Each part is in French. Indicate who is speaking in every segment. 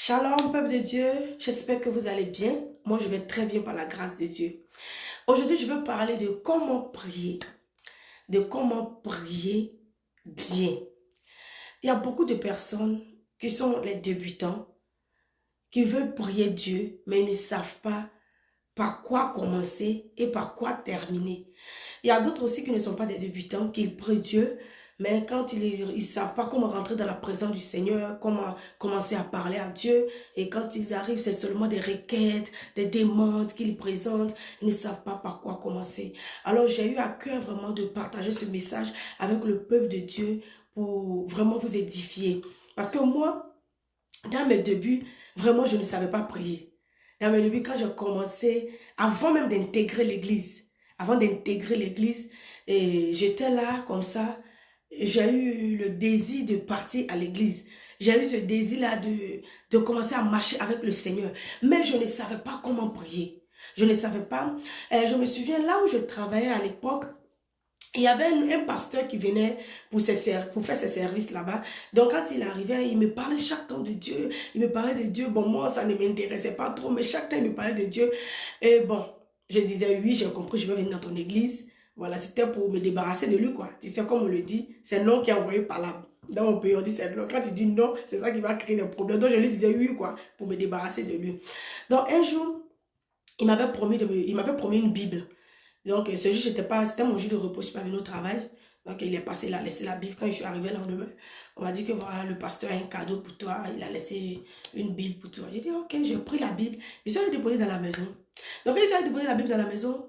Speaker 1: Shalom, peuple de Dieu, j'espère que vous allez bien. Moi, je vais très bien par la grâce de Dieu. Aujourd'hui, je veux parler de comment prier. De comment prier bien. Il y a beaucoup de personnes qui sont les débutants, qui veulent prier Dieu, mais ils ne savent pas par quoi commencer et par quoi terminer. Il y a d'autres aussi qui ne sont pas des débutants, qui prient Dieu, mais quand ils ne savent pas comment rentrer dans la présence du Seigneur, comment commencer à parler à Dieu, et quand ils arrivent, c'est seulement des requêtes, des demandes qu'ils présentent, ils ne savent pas par quoi commencer. Alors j'ai eu à cœur vraiment de partager ce message avec le peuple de Dieu pour vraiment vous édifier. Parce que moi, dans mes débuts, vraiment je ne savais pas prier. Dans mes débuts, quand j'ai commencé, avant même d'intégrer l'église, j'étais là comme ça. J'ai eu le désir de partir à l'église. J'ai eu ce désir-là de commencer à marcher avec le Seigneur. Mais je ne savais pas comment prier. Je ne savais pas. Je me souviens, là où je travaillais à l'époque, il y avait un pasteur qui venait pour faire ses services là-bas. Donc quand il arrivait, il me parlait chaque temps de Dieu. Il me parlait de Dieu. Bon, moi, ça ne m'intéressait pas trop, mais chaque temps, il me parlait de Dieu. Et bon, je disais, oui, j'ai compris, je vais venir dans ton église. Voilà, c'était pour me débarrasser de lui, quoi. Tu sais, comme on le dit, c'est non qui est envoyé par là. Dans mon pays, on dit c'est non. Quand tu dis non, c'est ça qui va créer des problèmes. Donc, je lui disais oui, quoi, pour me débarrasser de lui. Donc, un jour, il m'avait promis une Bible. Donc, ce jour, c'était mon jour de repos, je suis pas venue au travail. Donc, il est passé, il a laissé la Bible. Quand je suis arrivée le lendemain, on m'a dit que voilà, le pasteur a un cadeau pour toi. Il a laissé une Bible pour toi. J'ai dit, ok, j'ai pris la Bible. Je suis allée déposer dans la maison. Donc, quand j'ai déposé la Bible dans la maison,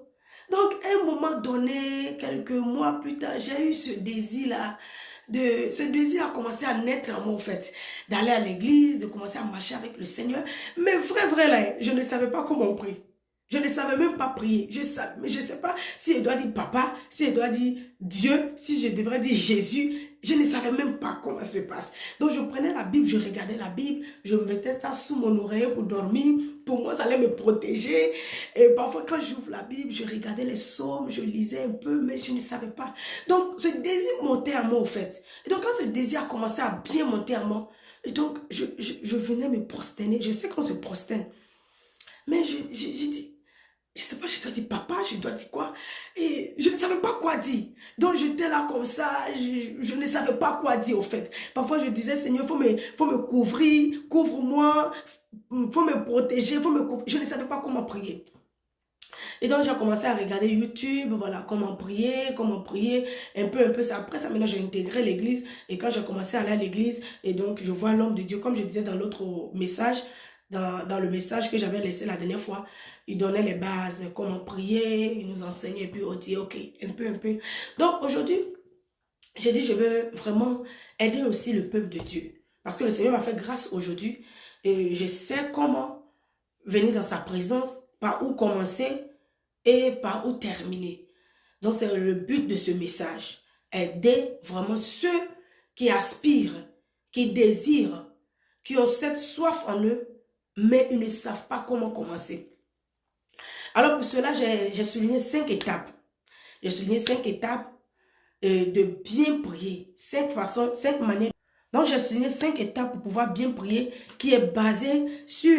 Speaker 1: donc, à un moment donné, quelques mois plus tard, j'ai eu ce désir-là. Ce désir a commencé à naître en moi, en fait. D'aller à l'église, de commencer à marcher avec le Seigneur. Mais vrai, là, je ne savais pas comment on prie. Je ne savais même pas prier. Je ne sais pas si je dois dire papa, si je dois dire Dieu, si je devrais dire Jésus. Je ne savais même pas comment ça se passe. Donc je prenais la Bible, je regardais la Bible, je mettais ça sous mon oreiller pour dormir. Pour moi, ça allait me protéger. Et parfois, quand j'ouvre la Bible, je regardais les psaumes, je lisais un peu, mais je ne savais pas. Donc ce désir montait à moi, au fait. Et donc quand ce désir a commencé à bien monter à moi, et donc je venais me prosterner. Je sais qu'on se prosterne. Mais je dis, je ne sais pas, je dois dire papa, je dois dire quoi. Et je ne savais pas quoi dire. Donc j'étais là comme ça, je ne savais pas quoi dire au fait. Parfois je disais, Seigneur, faut me couvrir, couvre-moi, faut me protéger, faut me couvrir. Je ne savais pas comment prier. Et donc j'ai commencé à regarder YouTube, voilà, comment prier, un peu ça. Après ça, maintenant j'ai intégré l'église. Et quand j'ai commencé à aller à l'église, et donc je vois l'homme de Dieu, comme je disais dans l'autre message, dans le message que j'avais laissé la dernière fois, il donnait les bases, comment prier, il nous enseignait, et puis on dit, ok, un peu. Donc aujourd'hui, j'ai dit, je veux vraiment aider aussi le peuple de Dieu. Parce que le Seigneur m'a fait grâce aujourd'hui, et je sais comment venir dans sa présence, par où commencer et par où terminer. Donc c'est le but de ce message, aider vraiment ceux qui aspirent, qui désirent, qui ont cette soif en eux, mais ils ne savent pas comment commencer. Alors pour cela, j'ai souligné 5 étapes. J'ai souligné 5 étapes de bien prier. 5 façons, 5 manières. Donc j'ai souligné 5 étapes pour pouvoir bien prier qui est basée sur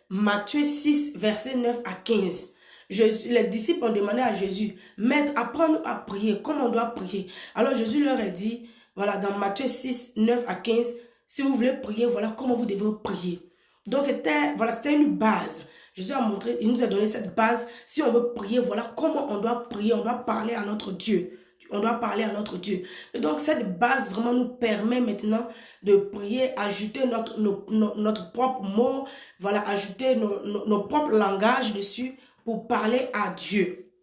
Speaker 1: Matthieu 6, verset 9 à 15. Les disciples ont demandé à Jésus, Maître, apprends-nous à prier, comment on doit prier. Alors Jésus leur a dit, voilà, dans Matthieu 6, 9 à 15, si vous voulez prier, voilà comment vous devez prier. Donc c'était une base. Jésus a montré, il nous a donné cette base. Si on veut prier, voilà comment on doit prier, on doit parler à notre Dieu. On doit parler à notre Dieu. Et donc cette base vraiment nous permet maintenant de prier, ajouter notre propre mot, voilà, ajouter nos propres langages dessus pour parler à Dieu.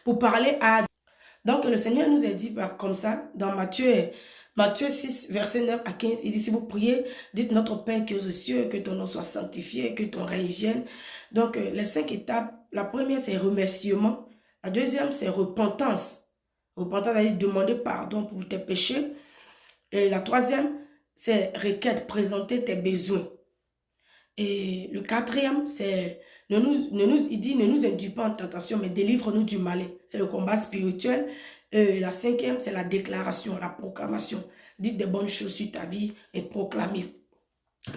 Speaker 1: Pour parler à Dieu. Donc le Seigneur nous a dit comme ça dans Matthieu 6, verset 9 à 15, il dit, si vous priez, dites notre Père qui est aux cieux, que ton nom soit sanctifié, que ton règne vienne. Donc, les 5 étapes, la première, c'est remerciement. La deuxième, c'est repentance. Repentance, c'est demander pardon pour tes péchés. Et la troisième, c'est requête, présenter tes besoins. Et le quatrième, c'est, il dit, ne nous induis pas en tentation, mais délivre-nous du mal. C'est le combat spirituel. La cinquième, c'est la déclaration, la proclamation. Dites des bonnes choses sur ta vie et proclamez.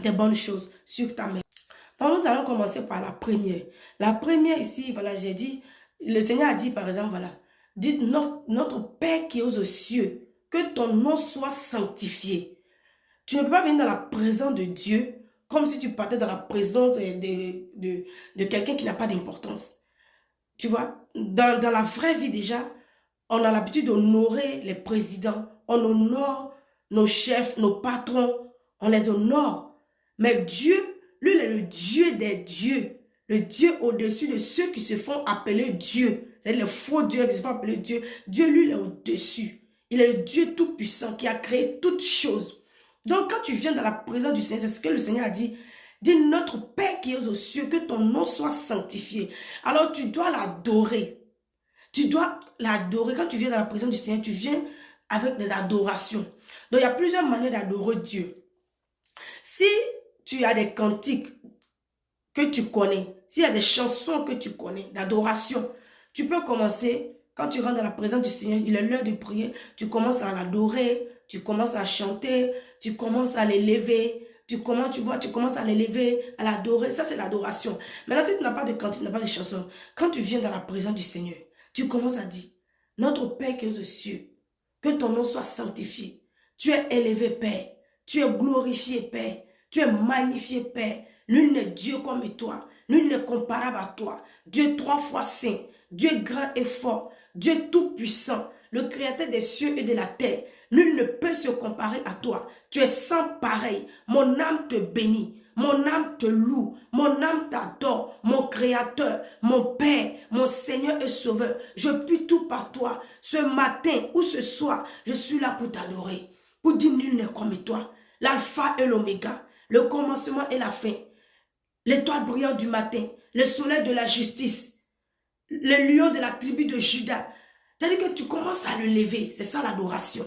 Speaker 1: des bonnes choses sur ta maison. Donc, nous allons commencer par la première. La première ici, voilà, j'ai dit, le Seigneur a dit par exemple, voilà, dites notre Père qui est aux cieux, que ton nom soit sanctifié. Tu ne peux pas venir dans la présence de Dieu comme si tu partais dans la présence de quelqu'un qui n'a pas d'importance. Tu vois, dans la vraie vie déjà, on a l'habitude d'honorer les présidents, on honore nos chefs, nos patrons, on les honore. Mais Dieu, lui, il est le Dieu des dieux, le Dieu au-dessus de ceux qui se font appeler Dieu. C'est-à-dire les faux dieux qui se font appeler Dieu. Dieu, lui, il est au-dessus. Il est le Dieu tout-puissant qui a créé toutes choses. Donc, quand tu viens dans la présence du Seigneur, c'est ce que le Seigneur a dit. Dis, notre Père qui est aux cieux, que ton nom soit sanctifié. Alors, tu dois l'adorer. Tu dois l'adorer. Quand tu viens dans la présence du Seigneur, tu viens avec des adorations. Donc, il y a plusieurs manières d'adorer Dieu. Si tu as des cantiques que tu connais, s'il y a des chansons que tu connais, d'adoration, tu peux commencer, quand tu rentres dans la présence du Seigneur, il est l'heure de prier, tu commences à l'adorer, tu commences à chanter, tu commences à l'élever, tu commences à l'élever, à l'adorer. Ça, c'est l'adoration. Maintenant, si tu n'as pas de cantique, tu n'as pas de chanson, quand tu viens dans la présence du Seigneur, tu commences à dire, notre Père qui est aux cieux, que ton nom soit sanctifié. Tu es élevé, Père. Tu es glorifié, Père. Tu es magnifié, Père. Nul n'est Dieu comme toi. Nul n'est comparable à toi. Dieu 3 fois saint. Dieu grand et fort. Dieu tout-puissant. Le créateur des cieux et de la terre. Nul ne peut se comparer à toi. Tu es sans pareil. Mon âme te bénit. Mon âme te loue, mon âme t'adore, mon créateur, mon Père, mon Seigneur et Sauveur. Je puis tout par toi. Ce matin ou ce soir, je suis là pour t'adorer. Pour dire nul n'est comme toi. L'alpha et l'oméga, le commencement et la fin. L'étoile brillante du matin, le soleil de la justice, le lion de la tribu de Juda. C'est-à-dire que tu commences à le lever. C'est ça l'adoration.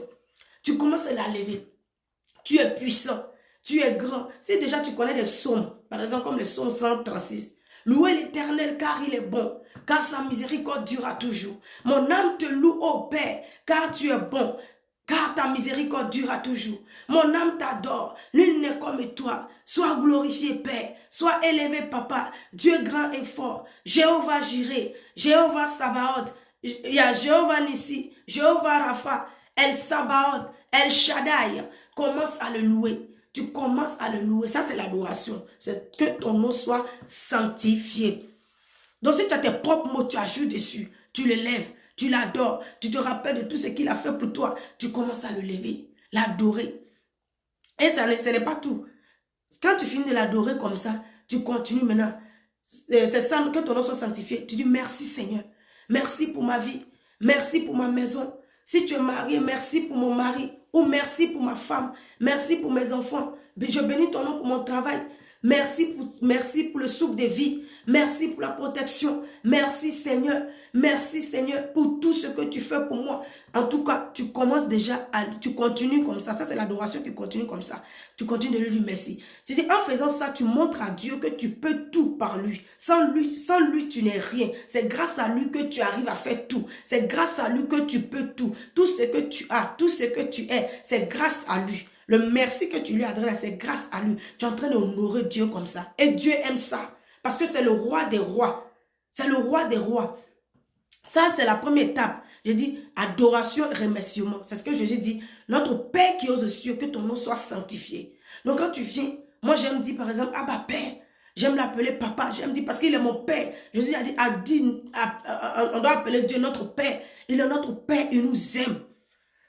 Speaker 1: Tu commences à la lever. Tu es puissant. Tu es grand. Si déjà tu connais des psaumes, par exemple comme le psaume 136, louez l'Éternel car il est bon, car sa miséricorde durera toujours. Mon âme te loue, ô Père, car tu es bon, car ta miséricorde durera toujours. Mon âme t'adore, nul n'est comme toi. Sois glorifié, Père, sois élevé, Papa, Dieu grand et fort, Jéhovah Jireh, Jéhovah Sabaoth, il y a Jéhovah Nissi, Jéhovah Rapha, El Sabaoth, El Shaddai. Commence à le louer. Tu commences à le louer. Ça, c'est l'adoration. C'est que ton nom soit sanctifié. Donc, si tu as tes propres mots, tu ajoutes dessus. Tu le lèves. Tu l'adores. Tu te rappelles de tout ce qu'il a fait pour toi. Tu commences à le lever. L'adorer. Et ce n'est pas tout. Quand tu finis de l'adorer comme ça, tu continues maintenant. C'est ça, que ton nom soit sanctifié. Tu dis merci Seigneur. Merci pour ma vie. Merci pour ma maison. Si tu es marié, merci pour mon mari. Ou merci pour ma femme. Merci pour mes enfants. Je bénis ton nom pour mon travail. Merci pour le souffle de vie. Merci pour la protection. Merci Seigneur. Merci Seigneur pour tout ce que tu fais pour moi. En tout cas, tu commences déjà tu continues comme ça. Ça, c'est l'adoration qui continue comme ça. Tu continues de lui dire merci. Tu dis, en faisant ça, tu montres à Dieu que tu peux tout par lui. Sans lui, tu n'es rien. C'est grâce à lui que tu arrives à faire tout. C'est grâce à lui que tu peux tout. Tout ce que tu as, tout ce que tu es, c'est grâce à lui. Le merci que tu lui adresses, c'est grâce à lui. Tu es en train d'honorer Dieu comme ça. Et Dieu aime ça. Parce que c'est le roi des rois. C'est le roi des rois. Ça, c'est la première étape. Je dis adoration et remerciement. C'est ce que Jésus dit. Notre Père qui est aux cieux, que ton nom soit sanctifié. Donc quand tu viens, moi j'aime dire par exemple, ah bah Père. J'aime l'appeler Papa. J'aime dire parce qu'il est mon Père. Jésus a dit, on doit appeler Dieu notre Père. Il est notre Père, il nous aime.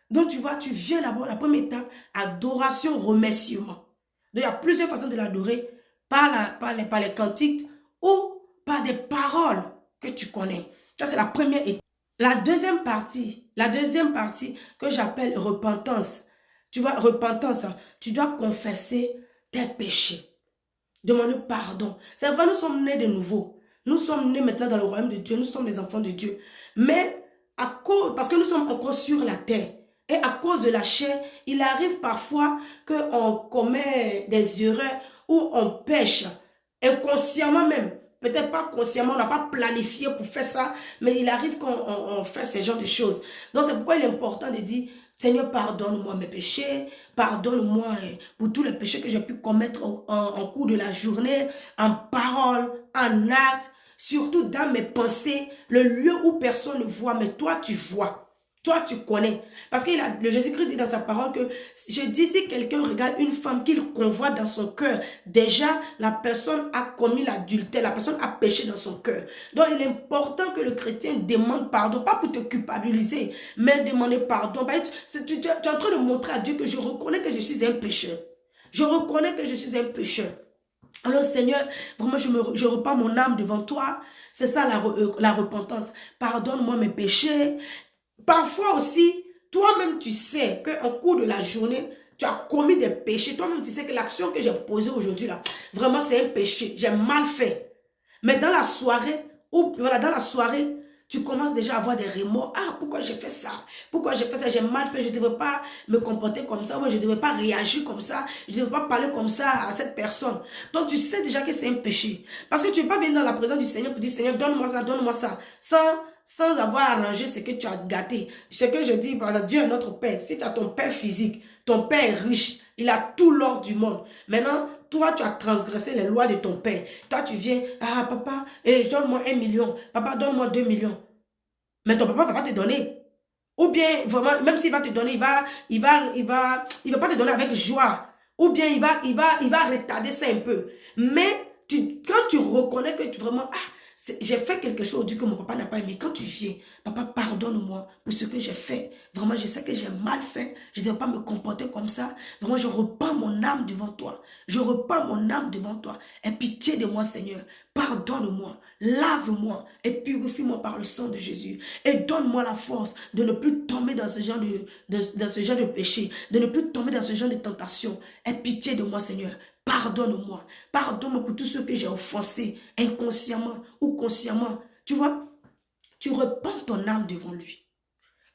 Speaker 1: Donc tu vois, tu viens d'abord, la première étape, adoration, remerciement. Donc il y a plusieurs façons de l'adorer. Par les cantiques ou par des paroles que tu connais. Ça, c'est la première étape. La deuxième partie que j'appelle repentance. Tu vois, repentance, tu dois confesser tes péchés. Demander pardon. C'est vrai, nous sommes nés de nouveau. Nous sommes nés maintenant dans le royaume de Dieu. Nous sommes des enfants de Dieu. Mais, parce que nous sommes encore sur la terre, et à cause de la chair, il arrive parfois qu'on commet des erreurs ou on pêche inconsciemment même. Peut-être pas consciemment, on n'a pas planifié pour faire ça, mais il arrive qu'on fait ce genre de choses. Donc c'est pourquoi il est important de dire, Seigneur, pardonne-moi mes péchés, pardonne-moi pour tous les péchés que j'ai pu commettre en cours de la journée, en parole, en acte, surtout dans mes pensées, le lieu où personne ne voit, mais toi tu vois. Toi, tu connais. Parce que le Jésus-Christ dit dans sa parole que, je dis, si quelqu'un regarde une femme qu'il convoite dans son cœur, déjà, la personne a commis l'adultère, la personne a péché dans son cœur. Donc, il est important que le chrétien demande pardon, pas pour te culpabiliser, mais demander pardon. Tu es en train de montrer à Dieu que je reconnais que je suis un pécheur. Je reconnais que je suis un pécheur. Alors, Seigneur, vraiment, je repends mon âme devant toi. C'est ça la repentance. Pardonne-moi mes péchés. Parfois aussi, toi-même tu sais qu'en cours de la journée, tu as commis des péchés. Toi-même tu sais que l'action que j'ai posée aujourd'hui là, vraiment c'est un péché. J'ai mal fait. Mais dans la soirée, ou voilà, dans la soirée, tu commences déjà à avoir des remords. Ah, pourquoi j'ai fait ça? Pourquoi j'ai fait ça? J'ai mal fait. Je ne devrais pas me comporter comme ça. Ou je ne devrais pas réagir comme ça. Je ne devrais pas parler comme ça à cette personne. Donc, tu sais déjà que c'est un péché. Parce que tu ne peux pas venir dans la présence du Seigneur pour dire, Seigneur, donne-moi ça. Sans avoir arrangé ce que tu as gâté. Ce que je dis, par exemple, Dieu est notre Père. Si tu as ton Père physique, ton Père est riche. Il a tout l'or du monde. Maintenant, toi, tu as transgressé les lois de ton Père. Toi, tu viens, ah, papa, donne-moi 1 million. Papa, donne-moi 2 millions. Mais ton papa ne va pas te donner. Ou bien, vraiment, même s'il va te donner, il va pas te donner avec joie. Ou bien, il va retarder ça un peu. Mais, quand tu reconnais que tu vraiment, j'ai fait quelque chose que mon papa n'a pas aimé. Quand tu viens, papa, pardonne-moi pour ce que j'ai fait. Vraiment, je sais que j'ai mal fait. Je ne devais pas me comporter comme ça. Vraiment, je repends mon âme devant toi. Je repends mon âme devant toi. Aie pitié de moi, Seigneur. Pardonne-moi, lave-moi et purifie-moi par le sang de Jésus. Et donne-moi la force de ne plus tomber dans ce genre de péché, de ne plus tomber dans ce genre de tentation. Aie pitié de moi, Seigneur. Pardonne-moi. Pardonne-moi pour tout ce que j'ai offensé, inconsciemment ou consciemment. Tu vois, tu repends ton âme devant lui.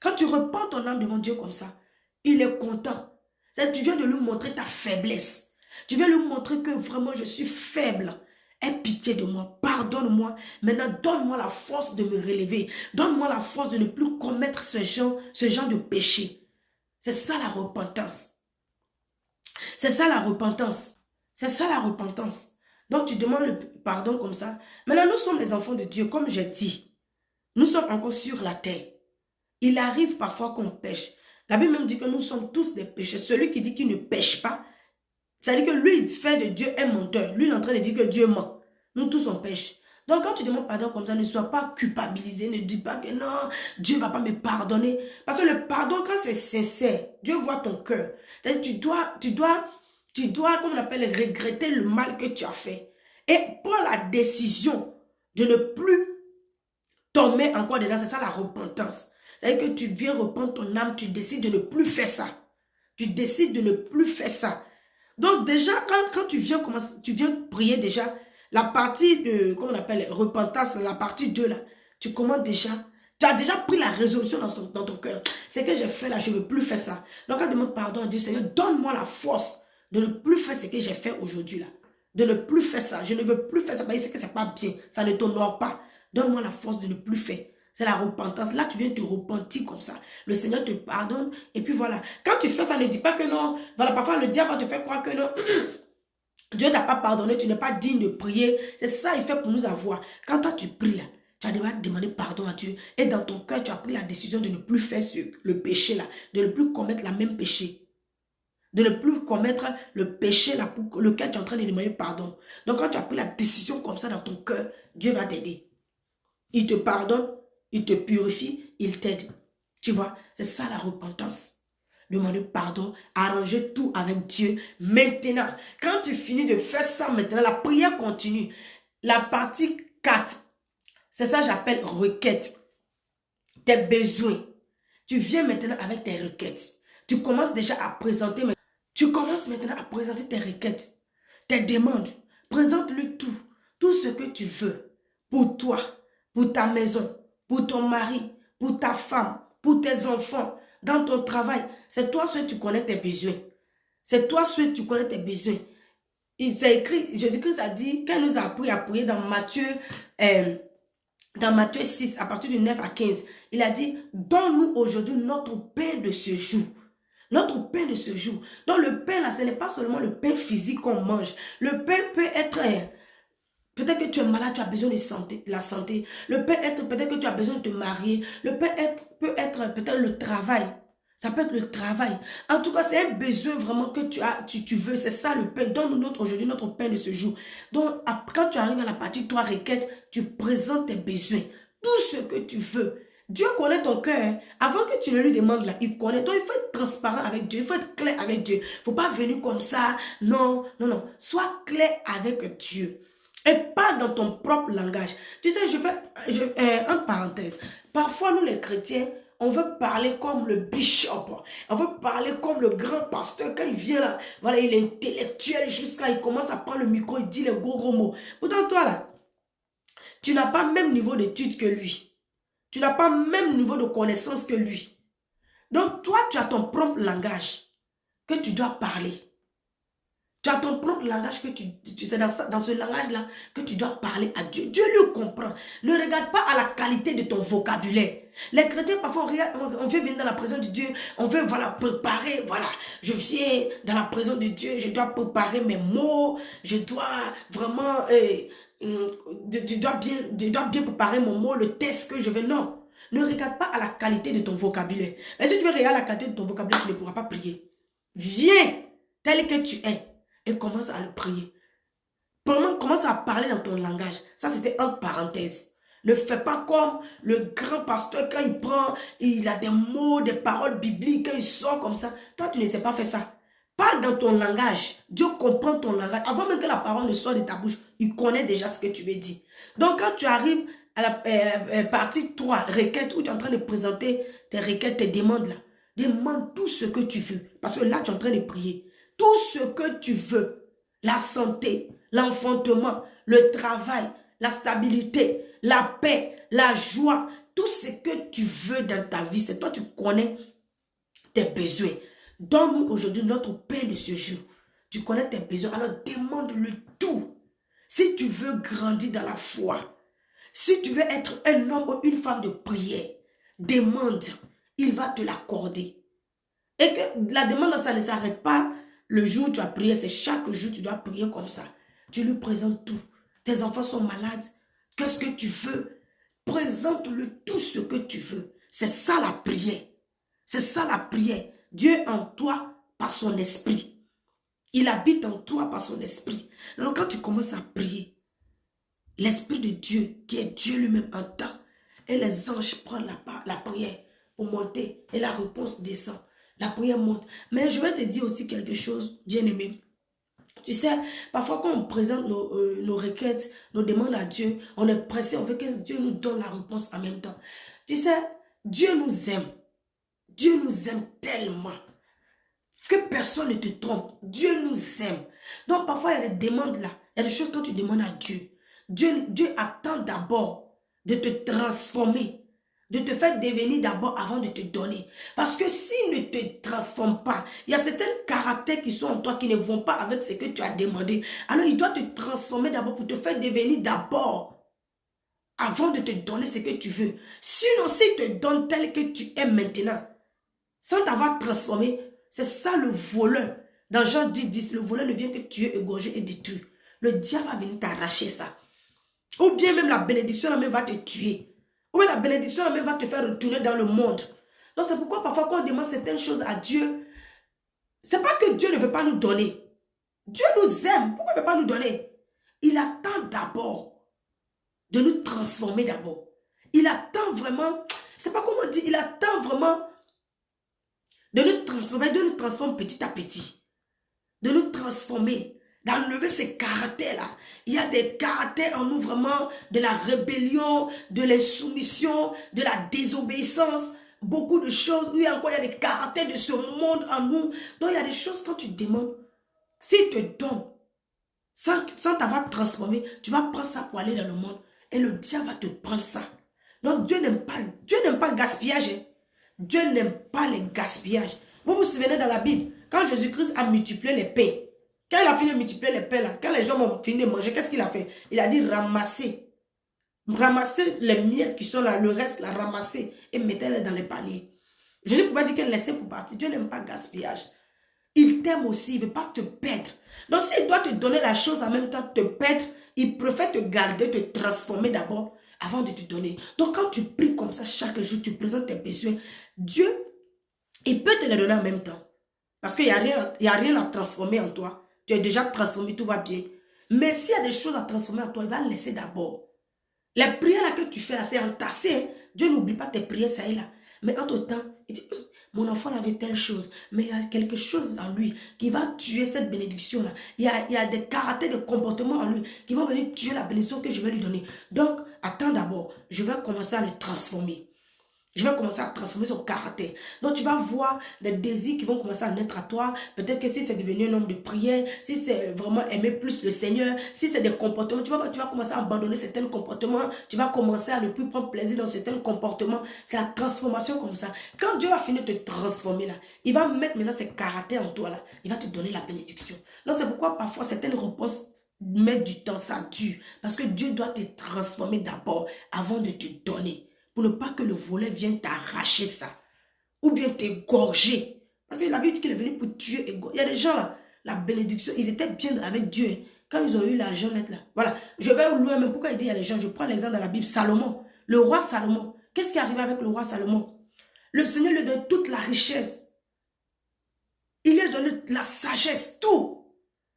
Speaker 1: Quand tu repends ton âme devant Dieu comme ça, il est content. Tu viens de lui montrer ta faiblesse. Tu viens lui montrer que vraiment je suis faible. Aie pitié de moi, pardonne-moi. Maintenant, donne-moi la force de me relever. Donne-moi la force de ne plus commettre ce genre de péché. C'est ça la repentance. C'est ça la repentance. C'est ça la repentance. Donc tu demandes le pardon comme ça. Maintenant, nous sommes les enfants de Dieu, comme j'ai dit. Nous sommes encore sur la terre. Il arrive parfois qu'on pêche. La Bible même dit que nous sommes tous des pécheurs. Celui qui dit qu'il ne pêche pas, ça veut dire que lui, il fait de Dieu un menteur. Lui, il est en train de dire que Dieu ment. Nous tous, on pêche. Donc, quand tu demandes pardon comme ça, ne sois pas culpabilisé. Ne dis pas que non, Dieu ne va pas me pardonner. Parce que le pardon, quand c'est sincère, Dieu voit ton cœur. C'est-à-dire, tu dois, comme on appelle, regretter le mal que tu as fait. Et prends la décision de ne plus tomber encore dedans. C'est ça la repentance. C'est-à-dire que tu viens reprendre ton âme, tu décides de ne plus faire ça. Tu décides de ne plus faire ça. Donc déjà, quand tu viens prier déjà, la partie de, comment on appelle, repentance, la partie 2 là, tu commences déjà, tu as déjà pris la résolution dans ton cœur. C'est que j'ai fait là, je ne veux plus faire ça. Donc quand tu demandes pardon à Dieu, Seigneur, donne-moi la force de ne plus faire ce que j'ai fait aujourd'hui là. De ne plus faire ça. Je ne veux plus faire ça parce que ce n'est pas bien. Ça ne t'honore pas. Donne-moi la force de ne plus faire. C'est la repentance. Là, tu viens te repentir comme ça. Le Seigneur te pardonne. Et puis voilà. Quand tu fais ça, ne dis pas que non. Voilà, parfois le diable va te faire croire que non. Dieu ne t'a pas pardonné. Tu n'es pas digne de prier. C'est ça, il fait pour nous avoir. Quand toi, tu pries là, tu as demandé pardon à Dieu. Et dans ton cœur, tu as pris la décision de ne plus faire le péché là. De ne plus commettre la même péché. De ne plus commettre le péché là pour lequel tu es en train de demander pardon. Donc quand tu as pris la décision comme ça dans ton cœur, Dieu va t'aider. Il te pardonne. Il te purifie, il t'aide. Tu vois, c'est ça la repentance. Demander pardon, arranger tout avec Dieu. Maintenant, quand tu finis de faire ça maintenant, la prière continue. La partie 4, c'est ça que j'appelle requête. Tes besoins. Tu viens maintenant avec tes requêtes. Tu commences déjà à présenter. Tu commences maintenant à présenter tes requêtes. Tes demandes. Présente-lui tout. Tout ce que tu veux. Pour toi. Pour ta maison. Pour ton mari, pour ta femme, pour tes enfants, dans ton travail. C'est toi seul tu connais tes besoins. C'est toi seul tu connais tes besoins. Il s'est écrit, Jésus-Christ a dit, qu'elle nous a appris à prier dans Matthieu dans Matthieu 6, à partir du 9 à 15, il a dit, donne-nous aujourd'hui notre pain de ce jour. Notre pain de ce jour. Donc le pain là, ce n'est pas seulement le pain physique qu'on mange. Le pain peut être, peut-être que tu es malade, tu as besoin de santé, de la santé. Le pain peut-être que tu as besoin de te marier. Le pain peut être peut-être le travail. Ça peut être le travail. En tout cas, c'est un besoin vraiment que tu veux. C'est ça le pain. Donne-nous aujourd'hui notre pain de ce jour. Donc, quand tu arrives à la partie 3 requêtes, tu présentes tes besoins. Tout ce que tu veux. Dieu connaît ton cœur. Hein. Avant que tu ne lui demandes là, il connaît. Donc, il faut être transparent avec Dieu. Il faut être clair avec Dieu. Il ne faut pas venir comme ça. Non, non, non. Sois clair avec Dieu. Et pas dans ton propre langage. Tu sais, entre parenthèses. Parfois, nous les chrétiens, on veut parler comme le bishop. On veut parler comme le grand pasteur. Quand il vient là, voilà, il est intellectuel jusqu'à il commence à prendre le micro, il dit les gros mots. Pourtant, toi là, tu n'as pas le même niveau d'études que lui. Tu n'as pas le même niveau de connaissance que lui. Donc, toi, tu as ton propre langage que tu dois parler. Tu as ton propre langage que tu sais dans ce langage-là que tu dois parler à Dieu. Dieu le comprend. Ne regarde pas à la qualité de ton vocabulaire. Les chrétiens, parfois, on veut venir dans la présence de Dieu. On veut, voilà, préparer, voilà. Je viens dans la présence de Dieu. Je dois préparer mes mots. Je dois vraiment, je dois bien préparer mon mot, le texte que je veux. Non. Ne regarde pas à la qualité de ton vocabulaire. Mais si tu veux regarder la qualité de ton vocabulaire, tu ne pourras pas prier. Viens tel que tu es. Et commence à le prier. Commence à parler dans ton langage. Ça, c'était entre parenthèses. Ne fais pas comme le grand pasteur quand il prend, il a des mots, des paroles bibliques, quand il sort comme ça. Toi, tu ne sais pas faire ça. Parle dans ton langage. Dieu comprend ton langage. Avant même que la parole ne sorte de ta bouche, il connaît déjà ce que tu veux dire. Donc, quand tu arrives à la partie 3, requête, où tu es en train de présenter tes requêtes, tes demandes là, demande tout ce que tu veux. Parce que là, tu es en train de prier. Tout ce que tu veux, la santé, l'enfantement, le travail, la stabilité, la paix, la joie, tout ce que tu veux dans ta vie, c'est toi, tu connais tes besoins. Donne-nous aujourd'hui notre pain de ce jour. Tu connais tes besoins, alors demande-le tout. Si tu veux grandir dans la foi, si tu veux être un homme ou une femme de prière, demande, il va te l'accorder. Et que la demande, ça ne s'arrête pas. Le jour où tu as prié, c'est chaque jour tu dois prier comme ça. Tu lui présentes tout. Tes enfants sont malades. Qu'est-ce que tu veux? Présente-lui tout ce que tu veux. C'est ça la prière. C'est ça la prière. Dieu en toi par son esprit. Il habite en toi par son esprit. Alors quand tu commences à prier, l'esprit de Dieu, qui est Dieu lui-même entend. Et les anges prennent la prière pour monter. Et la réponse descend. La prière monte. Mais je vais te dire aussi quelque chose, bien-aimé. Tu sais, parfois quand on présente nos requêtes, nos demandes à Dieu, on est pressé, on veut que Dieu nous donne la réponse en même temps. Tu sais, Dieu nous aime. Dieu nous aime tellement que personne ne te trompe. Dieu nous aime. Donc parfois il y a des demandes là. Il y a des choses quand tu demandes à Dieu. Dieu attend d'abord de te transformer. De te faire devenir d'abord avant de te donner. Parce que s'il ne te transforme pas, il y a certains caractères qui sont en toi qui ne vont pas avec ce que tu as demandé. Alors il doit te transformer d'abord pour te faire devenir d'abord avant de te donner ce que tu veux. Sinon, s'il te donne tel que tu es maintenant, sans t'avoir transformé, c'est ça le voleur. Dans Jean 10, le voleur ne vient que tuer, égorger et détruire. Le diable va venir t'arracher ça. Ou bien même la bénédiction même va te tuer. Ou bien la bénédiction même va te faire retourner dans le monde. Donc c'est pourquoi parfois quand on demande certaines choses à Dieu, c'est pas que Dieu ne veut pas nous donner. Dieu nous aime. Pourquoi il ne veut pas nous donner? Il attend d'abord de nous transformer d'abord. Il attend vraiment, c'est pas comment on dit, il attend vraiment de nous transformer petit à petit. De nous transformer, d'enlever ces caractères-là. Il y a des caractères en nous vraiment de la rébellion, de l'insoumission, de la désobéissance. Beaucoup de choses. Oui, encore, il y a des caractères de ce monde en nous. Donc, il y a des choses quand tu demandes, s'il te donne, sans t'avoir transformé, tu vas prendre ça pour aller dans le monde. Et le diable va te prendre ça. Donc, Dieu n'aime pas le gaspillage. Hein. Dieu n'aime pas les gaspillages. Vous vous souvenez dans la Bible, quand Jésus-Christ a multiplié les pains, quand il a fini de multiplier les pains, là, quand les gens ont fini de manger, qu'est-ce qu'il a fait? Il a dit ramasser. Ramassez les miettes qui sont là, le reste, la ramassez et mettez-les dans les paniers. Je ne peux pas dire qu'elle laissait pour partir. Dieu n'aime pas gaspillage. Il t'aime aussi, il ne veut pas te perdre. Donc s'il doit te donner la chose en même temps, te perdre, il préfère te garder, te transformer d'abord avant de te donner. Donc quand tu pries comme ça chaque jour, tu présentes tes besoins, Dieu, il peut te les donner en même temps. Parce qu'il n'y a rien à transformer en toi. Tu es déjà transformé, tout va bien. Mais s'il y a des choses à transformer en toi, il va le laisser d'abord. Les prières là que tu fais, c'est entassé. Hein? Dieu n'oublie pas tes prières, ça est là. Mais entre-temps, il dit, mon enfant avait telle chose, mais il y a quelque chose en lui qui va tuer cette bénédiction-là. Il y a des caractères, des comportements en lui qui vont venir tuer la bénédiction que je vais lui donner. Donc, attends d'abord, je vais commencer à le transformer. Je vais commencer à transformer son caractère. Donc, tu vas voir des désirs qui vont commencer à naître à toi. Peut-être que si c'est devenu un homme de prière, si c'est vraiment aimer plus le Seigneur, si c'est des comportements, tu vas commencer à abandonner certains comportements. Tu vas commencer à ne plus prendre plaisir dans certains comportements. C'est la transformation comme ça. Quand Dieu va finir de te transformer là, il va mettre maintenant ses caractères en toi là. Il va te donner la bénédiction. Donc, c'est pourquoi parfois certaines réponses mettent du temps, ça dure. Parce que Dieu doit te transformer d'abord avant de te donner. Pour ne pas que le volet vienne t'arracher ça. Ou bien t'égorger. Parce que la Bible dit qu'il est venu pour tuer. Il y a des gens là, la bénédiction, ils étaient bien avec Dieu. Quand ils ont eu l'argent net là. Voilà. Je vais loin même. Pourquoi il dit il y a des gens? Je prends l'exemple dans la Bible. Salomon. Le roi Salomon. Qu'est-ce qui est arrivé avec le roi Salomon? Le Seigneur lui donne toute la richesse. Il lui a donné la sagesse, tout.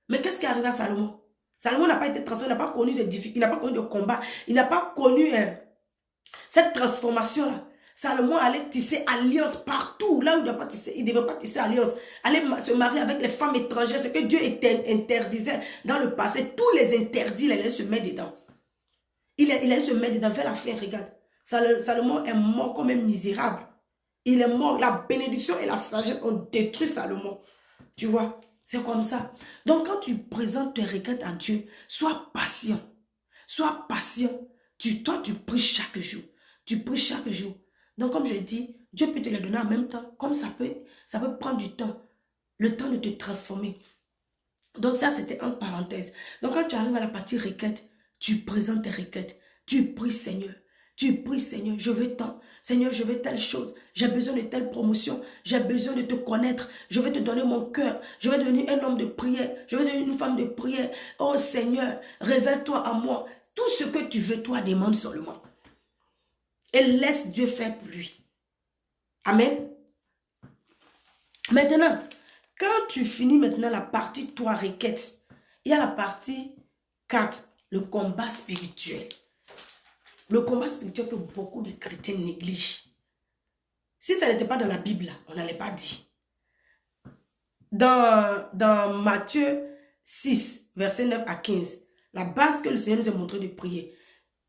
Speaker 1: Mais qu'est-ce qui est arrivé à Salomon? Salomon n'a pas été transformé. Il n'a pas connu de difficultés. Il n'a pas connu de combat. Il n'a pas connu... cette transformation-là, Salomon allait tisser alliance partout. Là où il ne devait pas tisser alliance. Aller se marier avec les femmes étrangères. Ce que Dieu interdisait dans le passé. Tous les interdits, il allait se mettre dedans. Il allait se mettre dedans. Vers la fin, regarde. Salomon est mort comme un misérable. Il est mort. La bénédiction et la sagesse ont détruit Salomon. Tu vois, c'est comme ça. Donc quand tu présentes tes requêtes à Dieu, sois patient. Sois patient. Toi, tu pries chaque jour. Tu pries chaque jour. Donc, comme je dis, Dieu peut te les donner en même temps. Comme ça peut prendre du temps. Le temps de te transformer. Donc, ça, c'était en parenthèse. Donc, quand tu arrives à la partie requête, tu présentes tes requêtes. Tu pries, Seigneur. Tu pries, Seigneur. Je veux tant. Seigneur, je veux telle chose. J'ai besoin de telle promotion. J'ai besoin de te connaître. Je vais te donner mon cœur. Je vais devenir un homme de prière. Je vais devenir une femme de prière. Oh, Seigneur, révèle-toi à moi. Tout ce que tu veux, toi, demande seulement. Et laisse Dieu faire pour lui. Amen. Maintenant, quand tu finis maintenant la partie toi requête, il y a la partie 4, le combat spirituel. Le combat spirituel que beaucoup de chrétiens négligent. Si ça n'était pas dans la Bible, on n'allait pas dire. Dans Matthieu 6, versets 9 à 15, la base que le Seigneur nous a montré de prier.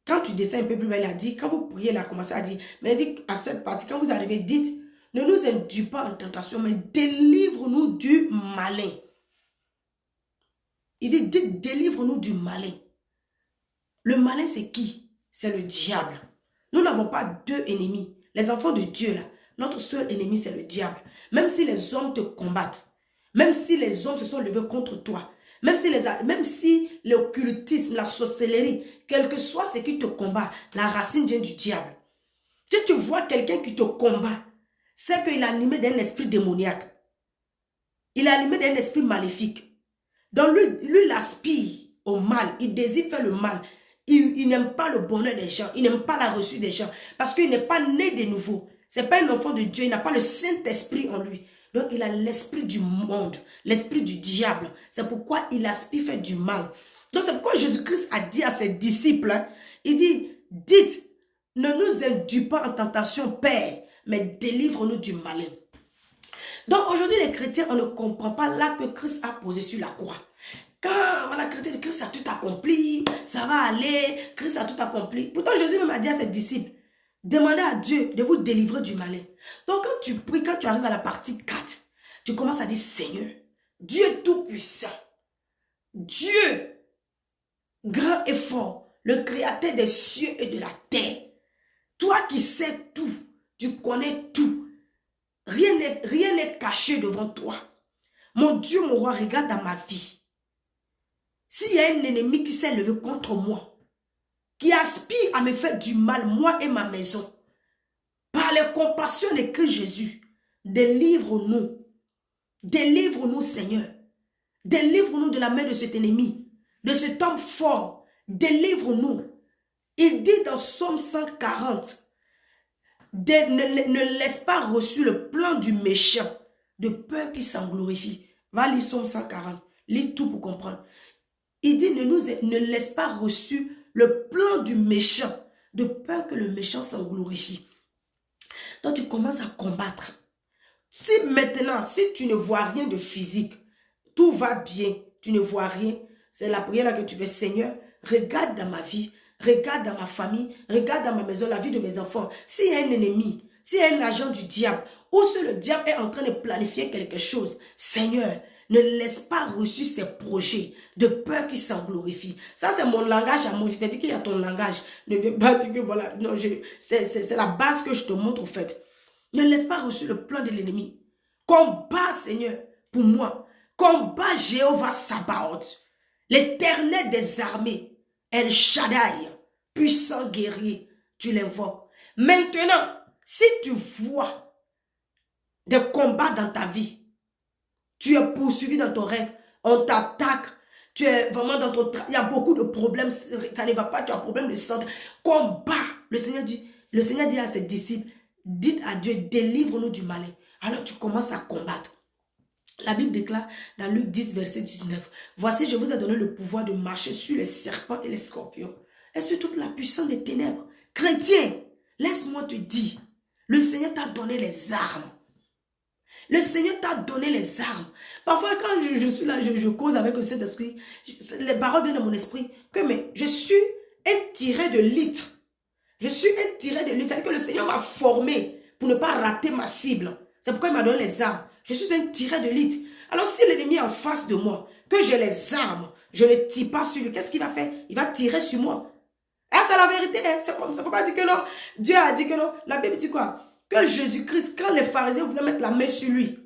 Speaker 1: Quand tu descends un peu plus loin, il a dit, quand vous priez, il a commencé à dire, mais il dit à cette partie, quand vous arrivez, dites, ne nous induis pas en tentation, mais délivre-nous du malin. Il dit, dites, délivre-nous du malin. Le malin, c'est qui? C'est le diable. Nous n'avons pas deux ennemis. Les enfants de Dieu, là, notre seul ennemi, c'est le diable. Même si les hommes te combattent, même si les hommes se sont levés contre toi, même si l'occultisme, la sorcellerie, quel que soit ce qui te combat, la racine vient du diable. Si tu vois quelqu'un qui te combat, c'est qu'il est animé d'un esprit démoniaque. Il est animé d'un esprit maléfique. Donc lui, il aspire au mal. Il désire faire le mal. Il n'aime pas le bonheur des gens. Il n'aime pas la reçue des gens. Parce qu'il n'est pas né de nouveau. Ce n'est pas un enfant de Dieu. Il n'a pas le Saint-Esprit en lui. Donc, il a l'esprit du monde, l'esprit du diable. C'est pourquoi il aspire faire du mal. Donc, c'est pourquoi Jésus-Christ a dit à ses disciples, hein, il dit, dites, ne nous induis pas en tentation, Père, mais délivre-nous du malin. Donc, aujourd'hui, les chrétiens, on ne comprend pas là que Christ a posé sur la croix. Quand, voilà, chrétien, Christ a tout accompli, ça va aller, Christ a tout accompli. Pourtant, Jésus même a dit à ses disciples, demandez à Dieu de vous délivrer du malin. Donc, quand tu pries, quand tu arrives à la partie 4, tu commences à dire, Seigneur, Dieu tout-puissant, Dieu, grand et fort, le créateur des cieux et de la terre, toi qui sais tout, tu connais tout, rien n'est caché devant toi. Mon Dieu, mon roi, regarde dans ma vie. S'il y a un ennemi qui s'est levé contre moi, qui aspirent à me faire du mal, moi et ma maison. Par les compassions de Christ Jésus, délivre-nous. Délivre-nous, Seigneur. Délivre-nous de la main de cet ennemi, de cet homme fort. Délivre-nous. Il dit dans Psaume 140, ne laisse pas reçu le plan du méchant, de peur qu'il s'en glorifie. Va lire Psaume 140. Lis tout pour comprendre. Il dit, ne laisse pas reçu le plan du méchant, de peur que le méchant s'en glorifie. Donc tu commences à combattre. Si maintenant, si tu ne vois rien de physique, tout va bien, tu ne vois rien, c'est la prière là que tu fais, Seigneur, regarde dans ma vie, regarde dans ma famille, regarde dans ma maison, la vie de mes enfants. S'il y a un ennemi, s'il y a un agent du diable, ou si le diable est en train de planifier quelque chose, Seigneur, ne laisse pas reçu ses projets de peur qu'il s'en glorifie. Ça, c'est mon langage à moi. Je t'ai dit qu'il y a ton langage. Ne viens pas dire que voilà. Non, c'est la base que je te montre au fait. Ne laisse pas reçu le plan de l'ennemi. Combat, Seigneur, pour moi. Combat Jéhovah Sabaoth, l'Éternel des armées, El Shaddai, puissant guerrier. Tu l'invoques. Maintenant, si tu vois des combats dans ta vie, tu es poursuivi dans ton rêve, on t'attaque, tu es vraiment dans ton travail, il y a beaucoup de problèmes, ça ne va pas, tu as un problème de santé. Combat. Le Seigneur dit à ses disciples, dites à Dieu, délivre-nous du malin. Alors tu commences à combattre. La Bible déclare dans Luc 10, verset 19, voici, je vous ai donné le pouvoir de marcher sur les serpents et les scorpions, et sur toute la puissance des ténèbres. Chrétien, laisse-moi te dire, le Seigneur t'a donné les armes. Le Seigneur t'a donné les armes. Parfois, quand je suis là, je cause avec le Saint-Esprit, les paroles viennent de mon esprit, que mais je suis un tiré de litre. Je suis un tiré de litre. C'est-à-dire que le Seigneur m'a formé pour ne pas rater ma cible. C'est pourquoi il m'a donné les armes. Je suis un tiré de litre. Alors, si l'ennemi est en face de moi, que j'ai les armes, je ne tire pas sur lui, qu'est-ce qu'il va faire? Il va tirer sur moi. Ah, c'est la vérité. Hein? C'est comme ça. Il ne faut pas dire que non. Dieu a dit que non. La Bible dit quoi? Que Jésus-Christ, quand les pharisiens voulaient mettre la main sur lui,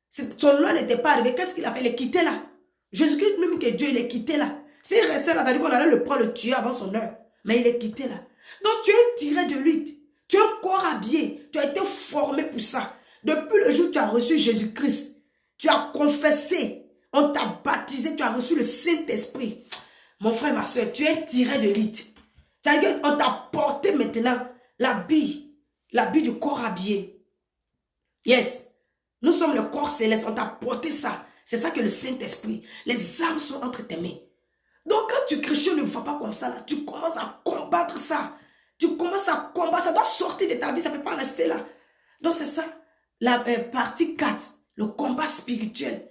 Speaker 1: son heure n'était pas arrivé. Qu'est-ce qu'il a fait? Il est quitté là. Jésus-Christ, même que Dieu, il est quitté là. S'il restait là, ça veut dire qu'on allait le prendre, le tuer avant son heure. Mais il est quitté là. Donc tu es tiré de lutte. Tu es un corps habillé. Tu as été formé pour ça. Depuis le jour où tu as reçu Jésus-Christ, tu as confessé, on t'a baptisé, tu as reçu le Saint-Esprit. Mon frère, ma soeur, tu es tiré de lutte. C'est-à-dire qu'on t'a porté maintenant l'habit du corps habillé. Yes. Nous sommes le corps céleste. On t'a porté ça. C'est ça que le Saint-Esprit. Les armes sont entre tes mains. Donc quand tu chrétien ne vas pas comme ça, là, tu commences à combattre ça. Tu commences à combattre. Ça doit sortir de ta vie. Ça ne peut pas rester là. Donc c'est ça. La partie 4. Le combat spirituel.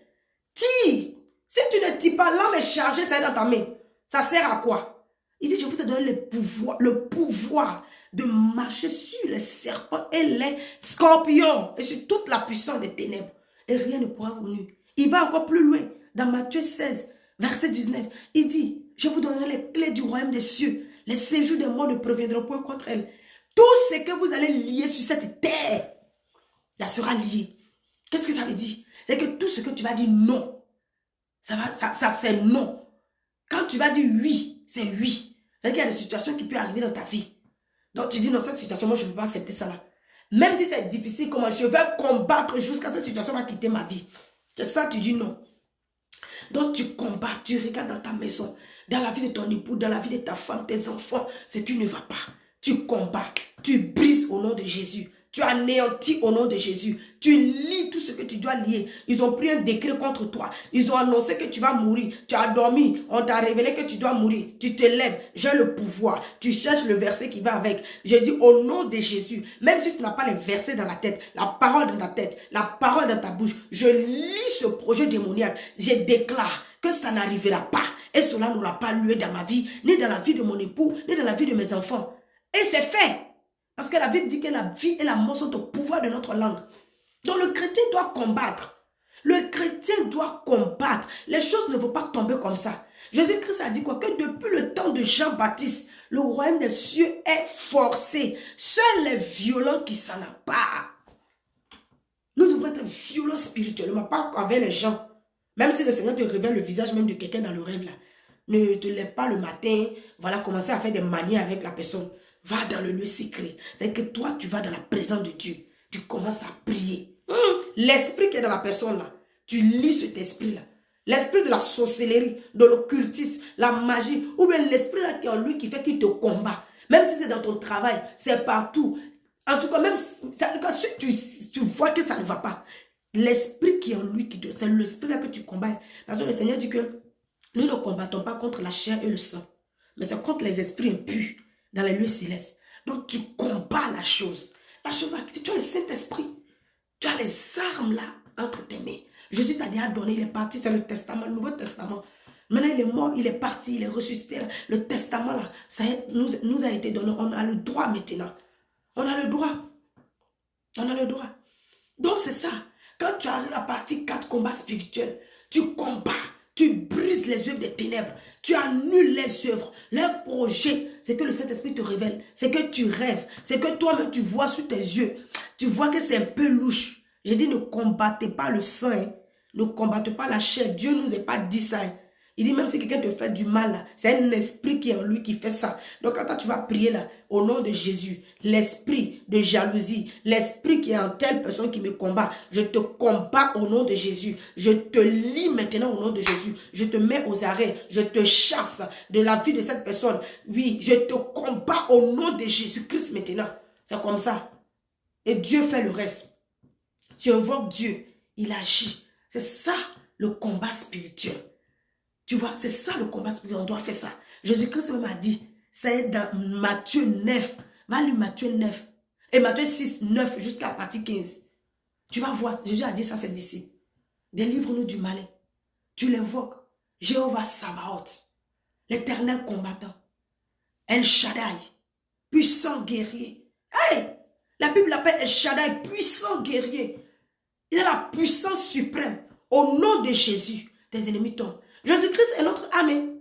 Speaker 1: Tire. Si tu ne tires pas, l'homme est chargé, ça est dans ta main. Ça sert à quoi? Il dit, je vous te donne le pouvoir de marcher sur les serpents et les scorpions et sur toute la puissance des ténèbres. Et rien ne pourra vous nuire. Il va encore plus loin. Dans Matthieu 16, verset 19, il dit, je vous donnerai les clés du royaume des cieux. Les séjours des morts ne préviendront point contre elles. Tout ce que vous allez lier sur cette terre, ça sera lié. Qu'est-ce que ça veut dire? C'est que tout ce que tu vas dire non, ça c'est non. Quand tu vas dire oui, c'est oui. C'est-à-dire qu'il y a des situations qui peuvent arriver dans ta vie. Donc tu dis, non, cette situation, moi je ne peux pas accepter ça là. Même si c'est difficile, comment je vais combattre jusqu'à cette situation va quitter ma vie. C'est ça, tu dis non. Donc tu combats, tu regardes dans ta maison, dans la vie de ton époux, dans la vie de ta femme, tes enfants, ce qui ne va pas. Tu combats, tu brises au nom de Jésus. Tu anéantis au nom de Jésus. Tu lis tout ce que tu dois lier. Ils ont pris un décret contre toi. Ils ont annoncé que tu vas mourir. Tu as dormi. On t'a révélé que tu dois mourir. Tu te lèves. J'ai le pouvoir. Tu cherches le verset qui va avec. Je dis au nom de Jésus. Même si tu n'as pas les versets dans la tête, la parole dans ta tête, la parole dans ta bouche. Je lis ce projet démoniaque. Je déclare que ça n'arrivera pas. Et cela n'aura pas lieu dans ma vie, ni dans la vie de mon époux, ni dans la vie de mes enfants. Et c'est fait. Parce que la Bible dit que la vie et la mort sont au pouvoir de notre langue. Donc le chrétien doit combattre. Le chrétien doit combattre. Les choses ne vont pas tomber comme ça. Jésus-Christ a dit quoi? Que depuis le temps de Jean-Baptiste, le royaume des cieux est forcé. Seuls les violents qui s'en emparent. Nous devons être violents spirituellement, pas envers les gens. Même si le Seigneur te révèle le visage même de quelqu'un dans le rêve là. Ne te lève pas le matin, voilà, commencer à faire des manies avec la personne. Va dans le lieu secret. C'est que toi, tu vas dans la présence de Dieu. Tu commences à prier. L'esprit qui est dans la personne là, tu lis cet esprit là. L'esprit de la sorcellerie, de l'occultisme, la magie, ou bien l'esprit là qui est en lui qui fait qu'il te combat. Même si c'est dans ton travail, c'est partout. En tout cas, même si tu vois que ça ne va pas, l'esprit qui est en lui, c'est l'esprit là que tu combats. Parce que le Seigneur dit que nous ne combattons pas contre la chair et le sang, mais c'est contre les esprits impurs dans les lieux célestes. Donc tu combats la chose. La chose va quitter. Tu as le Saint-Esprit. Tu as les armes là entre tes mains. Jésus t'a déjà donné, il est parti, c'est le testament, le Nouveau Testament. Maintenant, il est mort, il est parti, il est ressuscité. Le testament là, ça nous a été donné. On a le droit maintenant. On a le droit. On a le droit. Donc c'est ça. Quand tu arrives à la partie 4, combat spirituel, tu combats, tu brises les œuvres des ténèbres, tu annules les œuvres, leurs projets. C'est que le Saint-Esprit te révèle, c'est que tu rêves, c'est que toi-même tu vois sous tes yeux. Tu vois que c'est un peu louche. J'ai dit ne combattez pas le sang, hein. Ne combattez pas la chair. Dieu ne nous a pas dit ça. Hein. Il dit même si quelqu'un te fait du mal, c'est un esprit qui est en lui qui fait ça. Donc quand toi, tu vas prier là, au nom de Jésus, l'esprit de jalousie, l'esprit qui est en telle personne qui me combat, je te combats au nom de Jésus. Je te lis maintenant au nom de Jésus. Je te mets aux arrêts. Je te chasse de la vie de cette personne. Oui, je te combats au nom de Jésus-Christ maintenant. C'est comme ça. Et Dieu fait le reste. Tu invoques Dieu, il agit. C'est ça le combat spirituel. Tu vois, c'est ça le combat spirituel, on doit faire ça. Jésus-Christ m'a dit, c'est dans Matthieu 9. Va lire Matthieu 9. Et Matthieu 6, 9 jusqu'à la partie 15. Tu vas voir, Jésus a dit ça à ses disciples. Délivre-nous du malin. Tu l'invoques. Jéhovah Sabaoth, l'éternel combattant. El Shaddai, puissant guerrier. Hey! La Bible l'appelle El Shaddai, puissant guerrier. Il a la puissance suprême. Au nom de Jésus, tes ennemis tombent. Jésus-Christ est notre âme.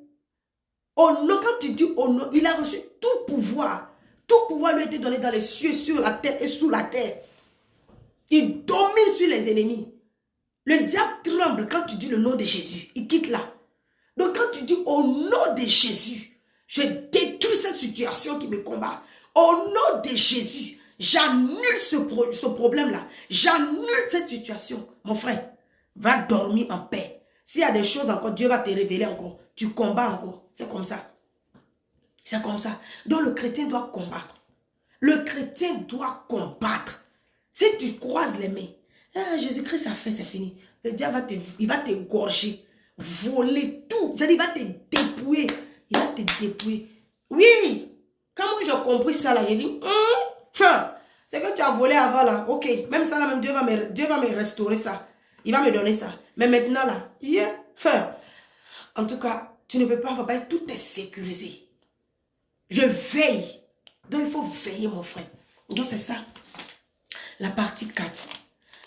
Speaker 1: Au nom, quand tu dis au nom, il a reçu tout pouvoir. Tout pouvoir lui a été donné dans les cieux, sur la terre et sous la terre. Il domine sur les ennemis. Le diable tremble quand tu dis le nom de Jésus. Il quitte là. Donc quand tu dis au nom de Jésus, je détruis cette situation qui me combat. Au nom de Jésus, j'annule ce problème-là. J'annule cette situation. Mon frère, va dormir en paix. S'il y a des choses encore, Dieu va te révéler encore. Tu combats encore. C'est comme ça. C'est comme ça. Donc le chrétien doit combattre. Le chrétien doit combattre. Si tu croises les mains, ah, Jésus-Christ a fait, c'est fini. Le diable va te gorger, voler tout. C'est-à-dire, il va te dépouiller. Il va te dépouiller. Oui. Quand moi j'ai compris ça là, j'ai dit, c'est que tu as volé avant là. Ok, même ça là, même Dieu va me restaurer ça. Il va me donner ça. Mais maintenant là, en tout cas, tu ne peux pas avoir, tout est sécurisé. Je veille. Donc il faut veiller mon frère. Donc c'est ça. La partie 4.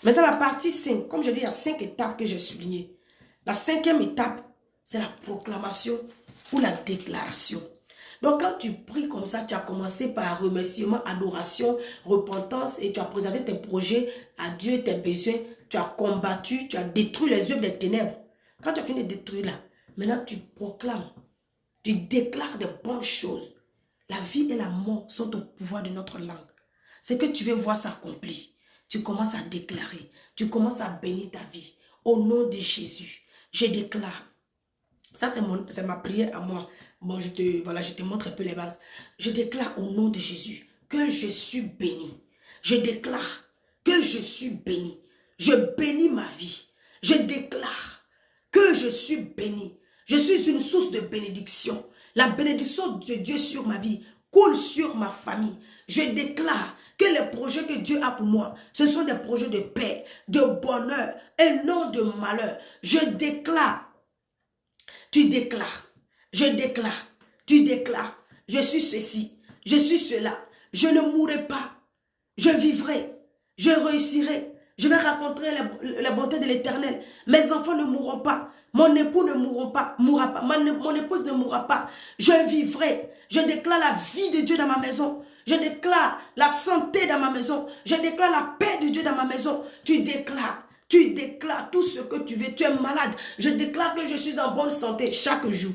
Speaker 1: Maintenant la partie 5. Comme je dis, il y a 5 étapes que j'ai soulignées. La 5e étape, c'est la proclamation ou la déclaration. Donc quand tu pries comme ça, tu as commencé par remerciement, adoration, repentance et tu as présenté tes projets à Dieu, tes besoins. Tu as combattu, tu as détruit les œuvres des ténèbres. Quand tu as fini de détruire là, maintenant tu proclames, tu déclares de bonnes choses. La vie et la mort sont au pouvoir de notre langue. C'est que tu veux voir s'accomplir. Tu commences à déclarer, tu commences à bénir ta vie. Au nom de Jésus, je déclare. Ça, c'est ma prière à moi. Bon, je te montre un peu les bases. Je déclare au nom de Jésus que je suis béni. Je déclare que je suis béni. Je bénis ma vie. Je déclare que je suis béni. Je suis une source de bénédiction. La bénédiction de Dieu sur ma vie coule sur ma famille. Je déclare que les projets que Dieu a pour moi, ce sont des projets de paix, de bonheur et non de malheur. Je déclare. Tu déclares. Je déclare. Tu déclares. Je suis ceci. Je suis cela. Je ne mourrai pas. Je vivrai. Je réussirai. Je vais raconter la bonté de l'Éternel. Mes enfants ne mourront pas. Mon époux ne mourra pas. Mon épouse ne mourra pas. Je vivrai. Je déclare la vie de Dieu dans ma maison. Je déclare la santé dans ma maison. Je déclare la paix de Dieu dans ma maison. Tu déclares tout ce que tu veux. Tu es malade. Je déclare que je suis en bonne santé chaque jour.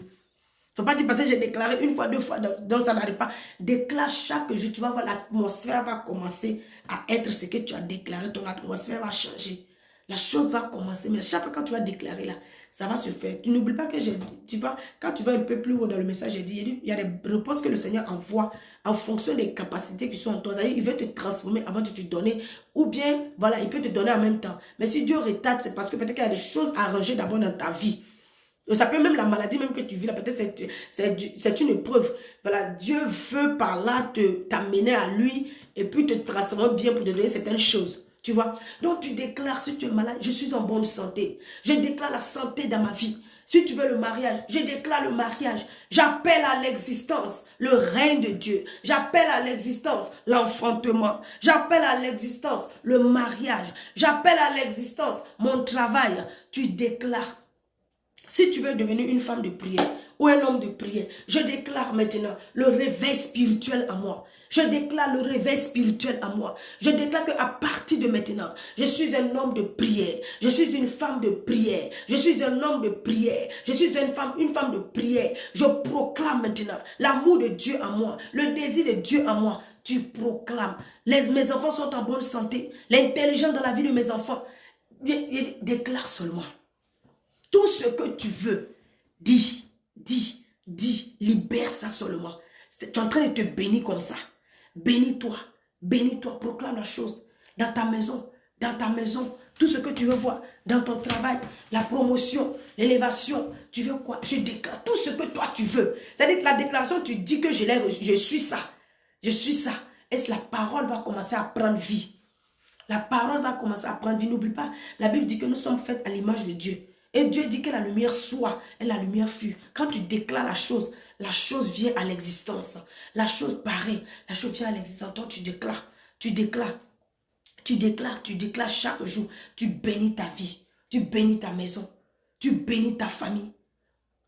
Speaker 1: Faut pas dire parce que j'ai déclaré une fois, deux fois, donc ça n'arrive pas. Déclare chaque jour, tu vas voir, l'atmosphère va commencer à être ce que tu as déclaré. Ton atmosphère va changer. La chose va commencer. Mais chaque fois quand tu vas déclarer là, ça va se faire. Tu n'oublies pas que tu vois, quand tu vas un peu plus haut dans le message, j'ai dit, il y a des réponses que le Seigneur envoie en fonction des capacités qui sont en toi. Il veut te transformer avant de te donner. Ou bien, voilà, il peut te donner en même temps. Mais si Dieu retarde, c'est parce que peut-être qu'il y a des choses à arranger d'abord dans ta vie. Ça peut même la maladie même que tu vis là, peut-être c'est une épreuve. Voilà, Dieu veut par là t'amener à lui et puis te transformer bien pour te donner certaines choses. Tu vois? Donc tu déclares, si tu es malade, je suis en bonne santé. Je déclare la santé dans ma vie. Si tu veux le mariage, je déclare le mariage. J'appelle à l'existence le règne de Dieu. J'appelle à l'existence l'enfantement. J'appelle à l'existence le mariage. J'appelle à l'existence mon travail. Tu déclares. Si tu veux devenir une femme de prière ou un homme de prière, je déclare maintenant le réveil spirituel à moi. Je déclare le réveil spirituel à moi. Je déclare qu'à partir de maintenant, je suis un homme de prière. Je suis une femme de prière. Je suis un homme de prière. Je suis une femme de prière. Je proclame maintenant l'amour de Dieu à moi, le désir de Dieu à moi. Tu proclames. Mes enfants sont en bonne santé. L'intelligence dans la vie de mes enfants. Déclare seulement. Tout ce que tu veux, dis, libère ça seulement. Tu es en train de te bénir comme ça. Bénis-toi, proclame la chose. Dans ta maison, tout ce que tu veux voir, dans ton travail, la promotion, l'élévation, tu veux quoi? Je déclare tout ce que toi tu veux. C'est-à-dire que la déclaration, tu dis que je suis ça. Je suis ça. Et la parole va commencer à prendre vie. La parole va commencer à prendre vie. N'oublie pas, la Bible dit que nous sommes faits à l'image de Dieu. Et Dieu dit que la lumière soit et la lumière fut. Quand tu déclares la chose vient à l'existence. La chose paraît, la chose vient à l'existence. Toi, tu déclares chaque jour. Tu bénis ta vie, tu bénis ta maison, tu bénis ta famille.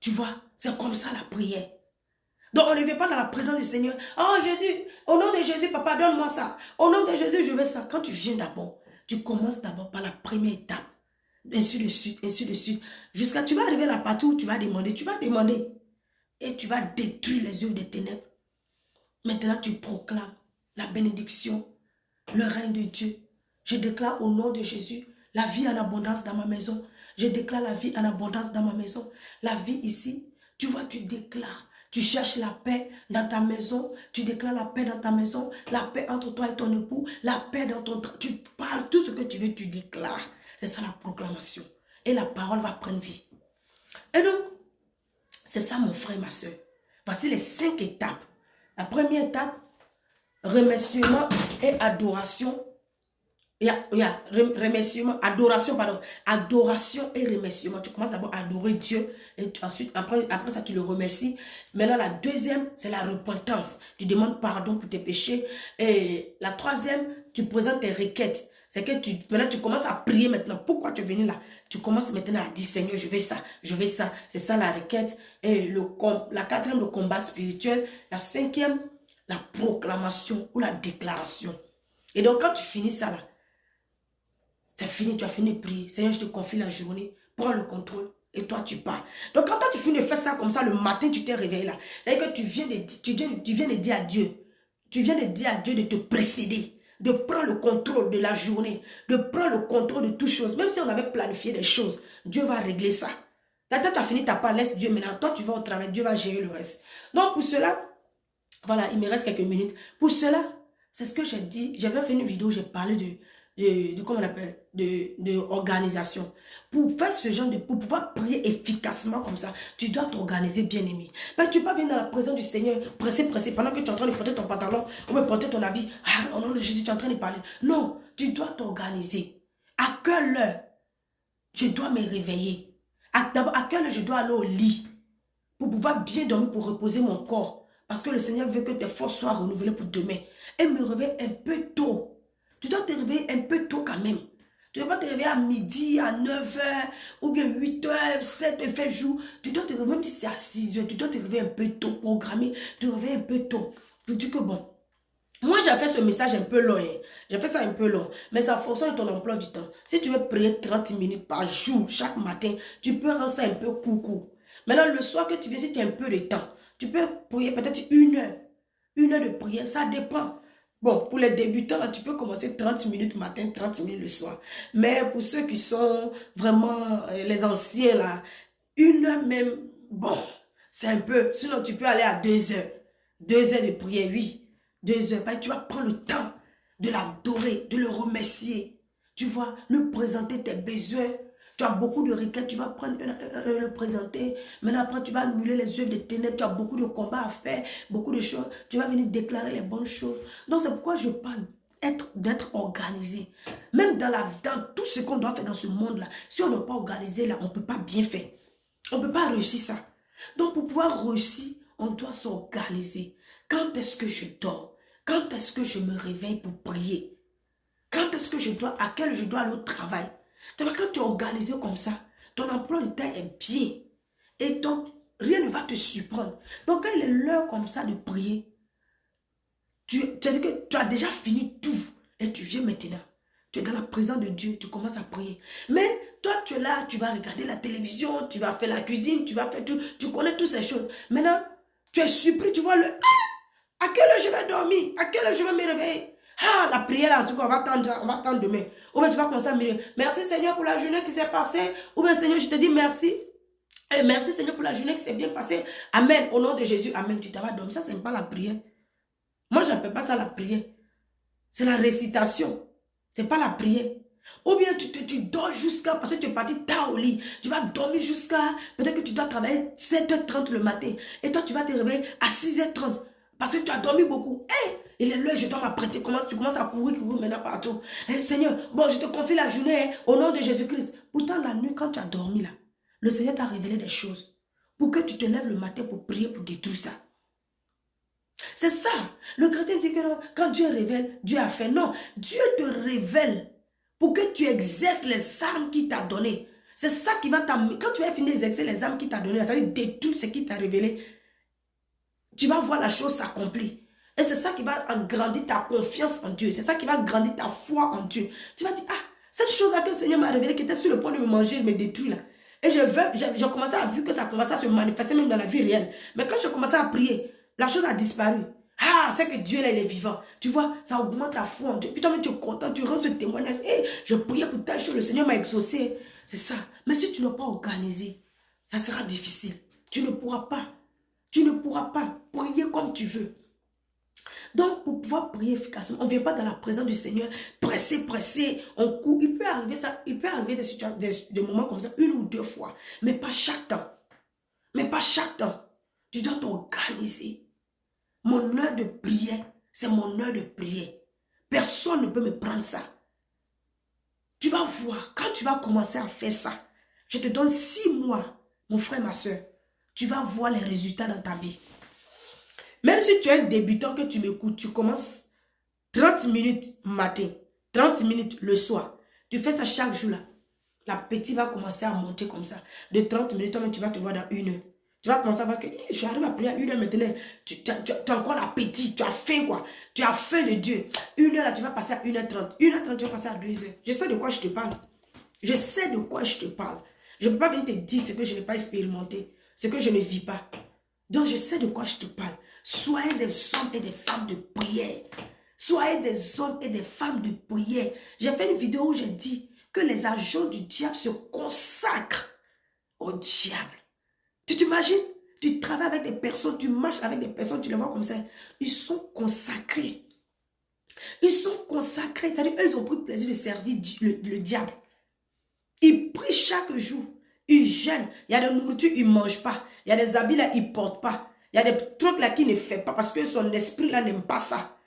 Speaker 1: Tu vois, c'est comme ça la prière. Donc, on ne vient pas dans la présence du Seigneur. Oh Jésus, au nom de Jésus, papa, donne-moi ça. Au nom de Jésus, je veux ça. Quand tu viens d'abord, tu commences d'abord par la première étape. Ainsi de suite. Jusqu'à tu vas arriver là partout où tu vas demander. Et tu vas détruire les œuvres des ténèbres. Maintenant, tu proclames la bénédiction, le règne de Dieu. Je déclare au nom de Jésus la vie en abondance dans ma maison. Je déclare la vie en abondance dans ma maison. La vie ici, tu vois, tu déclares. Tu cherches la paix dans ta maison. Tu déclares la paix dans ta maison. La paix entre toi et ton époux. La paix dans ton travail. Tu parles tout ce que tu veux, tu déclares. C'est ça la proclamation. Et la parole va prendre vie. Et donc, c'est ça mon frère, ma soeur. Voici les 5 étapes. La première étape, remerciement et adoration. Adoration et remerciement. Tu commences d'abord à adorer Dieu. Et ensuite, après ça, tu le remercies. Maintenant, la deuxième, c'est la repentance. Tu demandes pardon pour tes péchés. Et la troisième, tu présentes tes requêtes. C'est que maintenant, tu commences à prier maintenant. Pourquoi tu es venu là? Tu commences maintenant à dire, Seigneur, je veux ça, je veux ça. C'est ça la requête. Et la quatrième, le combat spirituel. La cinquième, la proclamation ou la déclaration. Et donc, quand tu finis ça là, c'est fini, tu as fini de prier. Seigneur, je te confie la journée. Prends le contrôle. Et toi, tu pars. Donc, quand toi, tu finis de faire ça comme ça, le matin, tu t'es réveillé là. C'est-à-dire que tu viens de dire à Dieu. Tu viens de dire à Dieu de te précéder. De prendre le contrôle de la journée. De prendre le contrôle de toutes choses. Même si on avait planifié des choses, Dieu va régler ça. Toi, tu as fini ta part, laisse Dieu maintenant. Toi, tu vas au travail. Dieu va gérer le reste. Donc, pour cela, voilà, il me reste quelques minutes. Pour cela, c'est ce que j'ai dit. J'avais fait une vidéo, j'ai parlé comment on appelle, de organisation. Pour faire ce genre pour pouvoir prier efficacement comme ça, tu dois t'organiser, bien aimé. Ben, tu ne peux pas venir dans la présence du Seigneur, pressé, pendant que tu es en train de porter ton pantalon ou même porter ton habit. Ah, au nom de Jésus, tu es en train de parler. Non, tu dois t'organiser. À quelle heure je dois me réveiller? D'abord, à quelle heure je dois aller au lit pour pouvoir bien dormir, pour reposer mon corps? Parce que le Seigneur veut que tes forces soient renouvelées pour demain. Et me réveiller un peu tôt. Tu dois te réveiller un peu tôt quand même. Tu ne dois pas te réveiller à midi, à 9 h, ou bien 8 h, 7 h, fait jour. Tu dois te réveiller, même si c'est à 6 h, tu dois te réveiller un peu tôt, programmer, te réveiller un peu tôt. Je dis que bon, moi j'ai fait ce message un peu long. J'ai fait ça un peu long, mais c'est en fonction de ton emploi du temps. Si tu veux prier 30 minutes par jour, chaque matin, tu peux rendre ça un peu court. Maintenant, le soir que tu viens, si tu as un peu de temps, tu peux prier peut-être 1 heure de prière, ça dépend. Bon, pour les débutants, là, tu peux commencer 30 minutes matin, 30 minutes le soir. Mais pour ceux qui sont vraiment les anciens, là, 1 heure même, bon, c'est un peu. Sinon, tu peux aller à 2 heures. 2 heures de prière, oui. 2 heures. Tu vas prendre le temps de l'adorer, de le remercier. Tu vois, lui présenter tes besoins. Tu as beaucoup de requêtes, tu vas prendre le présenter. Maintenant, après, tu vas annuler les œuvres des ténèbres. Tu as beaucoup de combats à faire, beaucoup de choses. Tu vas venir déclarer les bonnes choses. Donc, c'est pourquoi je parle d'être organisé. Même dans tout ce qu'on doit faire dans ce monde-là, si on n'est pas organisé, là, on ne peut pas bien faire. On ne peut pas réussir ça. Donc, pour pouvoir réussir, on doit s'organiser. Quand est-ce que je dors? Quand est-ce que je me réveille pour prier? Quand est-ce que à quel je dois aller au travail? Tu vois, quand tu es organisé comme ça, ton emploi du temps est bien. Et donc, rien ne va te surprendre. Donc, quand il est l'heure comme ça de prier, c'est-à-dire que tu as déjà fini tout. Et tu viens maintenant. Tu es dans la présence de Dieu, tu commences à prier. Mais toi, tu es là, tu vas regarder la télévision, tu vas faire la cuisine, tu vas faire tout. Tu connais toutes ces choses. Maintenant, tu es surpris, tu vois le... Ah, à quelle heure je vais dormir? À quelle heure je vais me réveiller? Ah, la prière, en tout cas, on va attendre demain. Ou bien tu vas commencer à me dire, merci Seigneur pour la journée qui s'est passée. Ou bien Seigneur, je te dis merci. Et merci Seigneur pour la journée qui s'est bien passée. Amen. Au nom de Jésus, amen. Tu t'en vas dormir. Ça, ce n'est pas la prière. Moi, je n'appelle pas ça la prière. C'est la récitation. Ce n'est pas la prière. Ou bien tu dors jusqu'à, parce que tu es parti tard au lit. Tu vas dormir jusqu'à, peut-être que tu dois travailler 7h30 le matin. Et toi, tu vas te réveiller à 6h30. Parce que tu as dormi beaucoup. Hey, il est l'heure, je dois m'apprêter. Tu commences à courir maintenant partout. Hey, Seigneur, bon, je te confie la journée au nom de Jésus-Christ. Pourtant, la nuit, quand tu as dormi là, le Seigneur t'a révélé des choses. Pour que tu te lèves le matin pour prier, pour détruire ça. C'est ça. Le chrétien dit que non, quand Dieu révèle, Dieu a fait. Non, Dieu te révèle pour que tu exerces les armes qu'il t'a données. C'est ça qui va t'amener. Quand tu vas finir d'exercer les armes qu'il t'a données, ça veut dire détruire ce qu'il t'a révélé. Tu vas voir la chose s'accomplir. Et c'est ça qui va agrandir ta confiance en Dieu. C'est ça qui va agrandir ta foi en Dieu. Tu vas dire, ah, cette chose-là que le Seigneur m'a révélée, qui était sur le point de me manger, de me détruire là. Et j'ai commencé à voir que ça commençait à se manifester même dans la vie réelle. Mais quand j'ai commencé à prier, la chose a disparu. Ah, c'est que Dieu là, il est vivant. Tu vois, ça augmente ta foi en Dieu. Puis toi, tu es content, tu rends ce témoignage. Hey, je priais pour telle chose, le Seigneur m'a exaucé. C'est ça. Mais si tu n'es pas organisé, ça sera difficile. Tu ne pourras pas. Tu ne pourras pas prier comme tu veux. Donc, pour pouvoir prier efficacement, on ne vient pas dans la présence du Seigneur, pressé, on court. Il peut arriver ça, il peut arriver des situations, des moments comme ça, 1 ou 2 fois, mais pas chaque temps. Mais pas chaque temps. Tu dois t'organiser. Mon heure de prière, c'est mon heure de prière. Personne ne peut me prendre ça. Tu vas voir, quand tu vas commencer à faire ça, je te donne 6 mois, mon frère, ma soeur, tu vas voir les résultats dans ta vie. Même si tu es un débutant que tu m'écoutes, tu commences 30 minutes matin, 30 minutes le soir. Tu fais ça chaque jour là. L'appétit va commencer à monter comme ça. De 30 minutes, toi-même, tu vas te voir dans 1 heure. Tu vas commencer à voir que j'arrive à prier à 1 heure maintenant. Tu as encore l'appétit, tu as faim quoi. Tu as faim de Dieu. 1 heure là, tu vas passer à 1h30. 1h30, tu vas passer à 2 heures. Je sais de quoi je te parle. Je sais de quoi je te parle. Je ne peux pas venir te dire ce que je n'ai pas expérimenté, ce que je ne vis pas. Donc, je sais de quoi je te parle. Soyez des hommes et des femmes de prière. Soyez des hommes et des femmes de prière. J'ai fait une vidéo où j'ai dit que les agents du diable se consacrent au diable. Tu t'imagines? Tu travailles avec des personnes, tu marches avec des personnes, tu les vois comme ça. Ils sont consacrés. Ils sont consacrés. C'est-à-dire qu'ils ont pris le plaisir de servir le diable. Ils prient chaque jour. Ils jeûnent. Il y a des nourritures, ils ne mangent pas. Il y a des habits là, ils ne portent pas. Il y a des trucs là qu'il ne fait pas parce que son esprit là n'aime pas ça.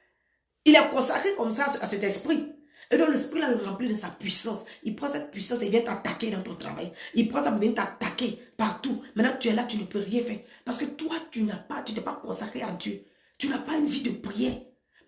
Speaker 1: Il est consacré comme ça à cet esprit. Et donc l'esprit là le remplit de sa puissance. Il prend cette puissance et vient t'attaquer dans ton travail. Il prend ça pour venir t'attaquer partout. Maintenant tu es là, tu ne peux rien faire. Parce que toi, tu t'es pas consacré à Dieu. Tu n'as pas une vie de prière.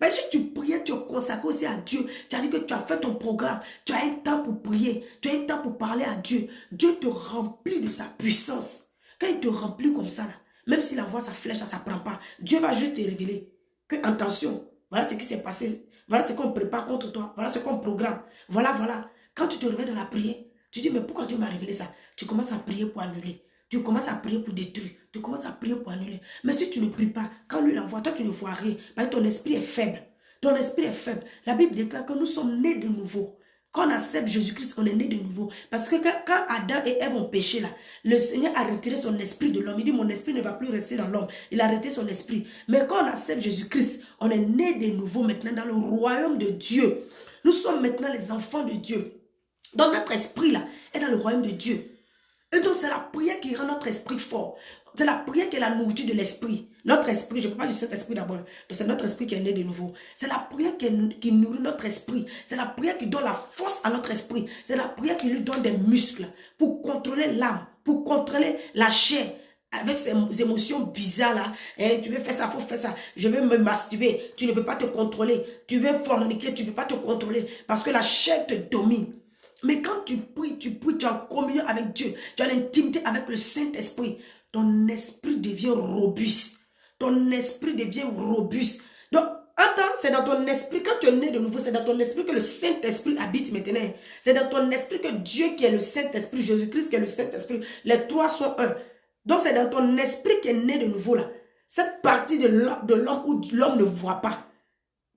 Speaker 1: Mais si tu priais, tu es consacré aussi à Dieu. Tu as dit que tu as fait ton programme. Tu as un temps pour prier. Tu as un temps pour parler à Dieu. Dieu te remplit de sa puissance. Quand il te remplit comme ça, là, même s'il envoie sa flèche, ça ne prend pas. Dieu va juste te révéler que, attention, voilà ce qui s'est passé. Voilà ce qu'on prépare contre toi. Voilà ce qu'on programme. Voilà. Quand tu te réveilles dans la prière, tu dis, mais pourquoi Dieu m'a révélé ça? Tu commences à prier pour annuler. Tu commences à prier pour détruire. Tu commences à prier pour annuler. Mais si tu ne pries pas, quand lui l'envoie, toi tu ne vois rien. Parce que ton esprit est faible. Ton esprit est faible. La Bible déclare que nous sommes nés de nouveau. Quand on accepte Jésus-Christ, on est né de nouveau. Parce que quand Adam et Ève ont péché là, le Seigneur a retiré son esprit de l'homme. Il dit, mon esprit ne va plus rester dans l'homme. Il a retiré son esprit. Mais quand on accepte Jésus-Christ, on est né de nouveau maintenant dans le royaume de Dieu. Nous sommes maintenant les enfants de Dieu. Donc notre esprit là est dans le royaume de Dieu. Et donc c'est la prière qui rend notre esprit fort. C'est la prière qui est la nourriture de l'esprit. Notre esprit, je ne parle pas du Saint-Esprit d'abord. C'est notre esprit qui est né de nouveau. C'est la prière qui nourrit notre esprit. C'est la prière qui donne la force à notre esprit. C'est la prière qui lui donne des muscles pour contrôler l'âme, pour contrôler la chair. Avec ces émotions bizarres là, tu veux faire ça, il faut faire ça, je vais me masturber, tu ne peux pas te contrôler, tu veux forniquer, tu ne peux pas te contrôler, parce que la chair te domine. Mais quand tu pries, tu es en communion avec Dieu, tu as l'intimité avec le Saint-Esprit, ton esprit devient robuste, ton esprit devient robuste. Donc, attends, c'est dans ton esprit, quand tu es né de nouveau, c'est dans ton esprit que le Saint-Esprit habite maintenant. C'est dans ton esprit que Dieu qui est le Saint-Esprit, Jésus-Christ qui est le Saint-Esprit, les trois sont un. Donc, c'est dans ton esprit qui est né de nouveau là. Cette partie de l'homme où l'homme ne voit pas.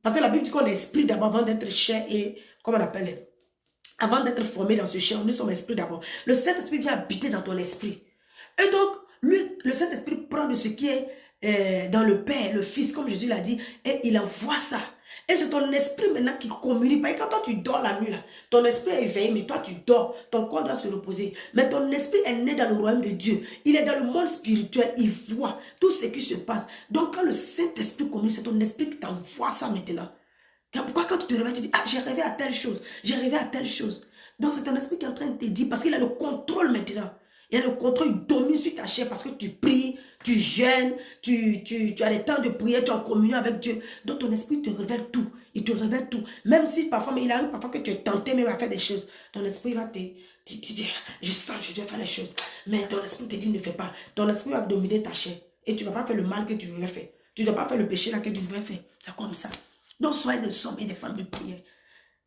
Speaker 1: Parce que la Bible dit qu'on est esprit d'abord avant d'être chair et, comment on appelle, avant d'être formé dans ce chair, nous sommes esprit d'abord. Le Saint-Esprit vient habiter dans ton esprit. Et donc, lui, le Saint-Esprit prend de ce qui est dans le Père, le Fils, comme Jésus l'a dit, et il envoie ça. Et c'est ton esprit maintenant qui communique. Parce que quand toi tu dors la nuit, là, ton esprit est éveillé, mais toi tu dors. Ton corps doit se reposer. Mais ton esprit est né dans le royaume de Dieu. Il est dans le monde spirituel. Il voit tout ce qui se passe. Donc quand le Saint-Esprit communique, c'est ton esprit qui t'envoie ça maintenant. Pourquoi quand tu te réveilles, tu dis, ah, j'ai rêvé à telle chose. J'ai rêvé à telle chose. Donc c'est ton esprit qui est en train de te dire, parce qu'il a le contrôle maintenant. Il a le contrôle, il domine sur ta chair parce que tu pries, tu jeûnes, tu as des temps de prière, tu es en communion avec Dieu. Donc ton esprit te révèle tout. Il te révèle tout. Même si parfois, mais il arrive parfois que tu es tenté même à faire des choses. Ton esprit va te dire, je sens que je dois faire les choses. Mais ton esprit te dit, ne fais pas. Ton esprit va dominer ta chair. Et tu ne vas pas faire le mal que tu devrais faire. Tu ne dois pas faire le péché là que tu devrais faire. C'est comme ça. Donc soyez des hommes et des femmes de prière.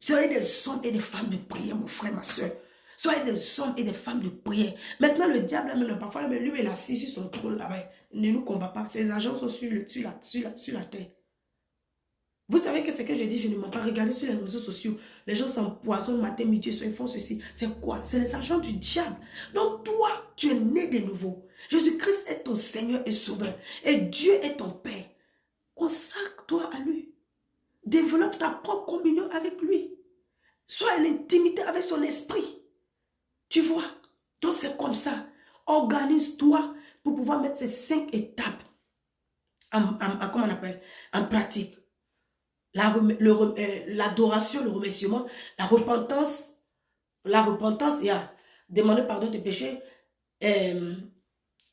Speaker 1: Soyez des hommes et des femmes de prière, mon frère, ma soeur. Soyez des hommes et des femmes de prière. Maintenant, le diable, parfois, lui, il est assis sur son trône là-bas. Il ne nous combat pas. Ses agents sont sur la terre. Vous savez que ce que je dis, je ne mens pas. Regardez sur les réseaux sociaux. Les gens s'empoisonnent matin, midi, soir, ils font ceci. C'est quoi? C'est les agents du diable. Donc, toi, tu es né de nouveau. Jésus-Christ est ton Seigneur et Sauveur. Et Dieu est ton Père. Consacre-toi à lui. Développe ta propre communion avec lui. Sois à l'intimité avec son esprit. Tu vois? Donc c'est comme ça. Organise-toi pour pouvoir mettre ces 5 étapes comment on appelle? En pratique. L'adoration, le remerciement, la repentance, il y a demander pardon de péchés.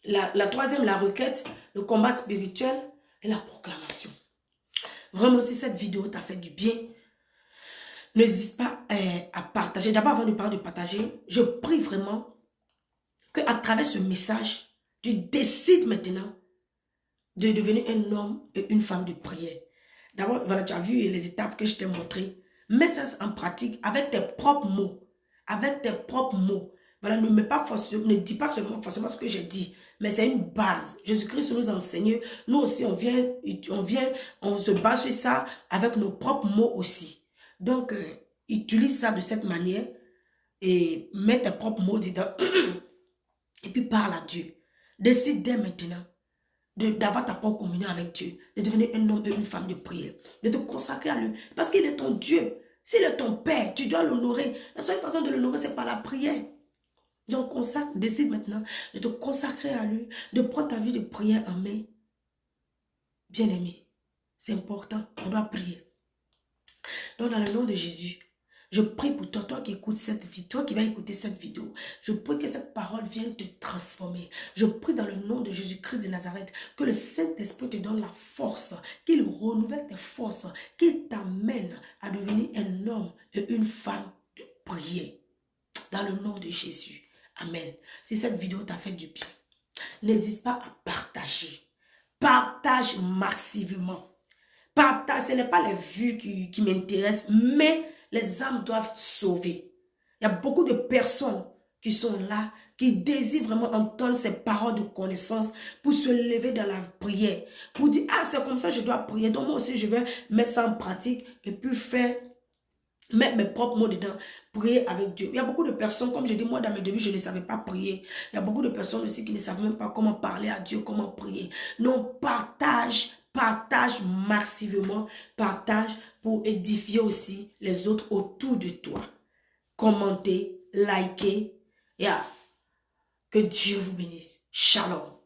Speaker 1: La troisième, la requête, le combat spirituel et la proclamation. Vraiment, si cette vidéo t'a fait du bien, n'hésite pas à partager. D'abord, avant de parler de partager, je prie vraiment qu'à travers ce message, tu décides maintenant de devenir un homme et une femme de prière. D'abord, voilà, tu as vu les étapes que je t'ai montrées. Mets ça en pratique avec tes propres mots. Avec tes propres mots. Voilà, ne dis pas seulement forcément ce que j'ai dit, mais c'est une base. Jésus-Christ nous a enseigné. Nous aussi, on se base sur ça avec nos propres mots aussi. Donc, utilise ça de cette manière et mets tes propres mots dedans. Et puis parle à Dieu. Décide dès maintenant d'avoir ta propre communion avec Dieu, de devenir un homme et une femme de prière, de te consacrer à lui, parce qu'il est ton Dieu. S'il est ton Père, tu dois l'honorer. La seule façon de l'honorer, c'est par la prière. Donc, décide maintenant de te consacrer à lui, de prendre ta vie de prière en main. Bien-aimé, c'est important, on doit prier. Donc, dans le nom de Jésus, je prie pour toi, toi qui écoutes cette vidéo, toi qui vas écouter cette vidéo. Je prie que cette parole vienne te transformer. Je prie dans le nom de Jésus-Christ de Nazareth que le Saint-Esprit te donne la force, qu'il renouvelle tes forces, qu'il t'amène à devenir un homme et une femme de prière. Dans le nom de Jésus. Amen. Si cette vidéo t'a fait du bien, n'hésite pas à partager. Partage massivement. Partage, ce n'est pas les vues qui m'intéressent, mais les âmes doivent sauver. Il y a beaucoup de personnes qui sont là, qui désirent vraiment entendre ces paroles de connaissance pour se lever dans la prière, pour dire, ah, c'est comme ça je dois prier, donc moi aussi je vais mettre ça en pratique et puis mettre mes propres mots dedans, prier avec Dieu. Il y a beaucoup de personnes, comme je dis, moi dans mes débuts, je ne savais pas prier. Il y a beaucoup de personnes aussi qui ne savent même pas comment parler à Dieu, comment prier. Non, partage massivement, partage pour édifier aussi les autres autour de toi. Commentez, likez, que Dieu vous bénisse. Shalom.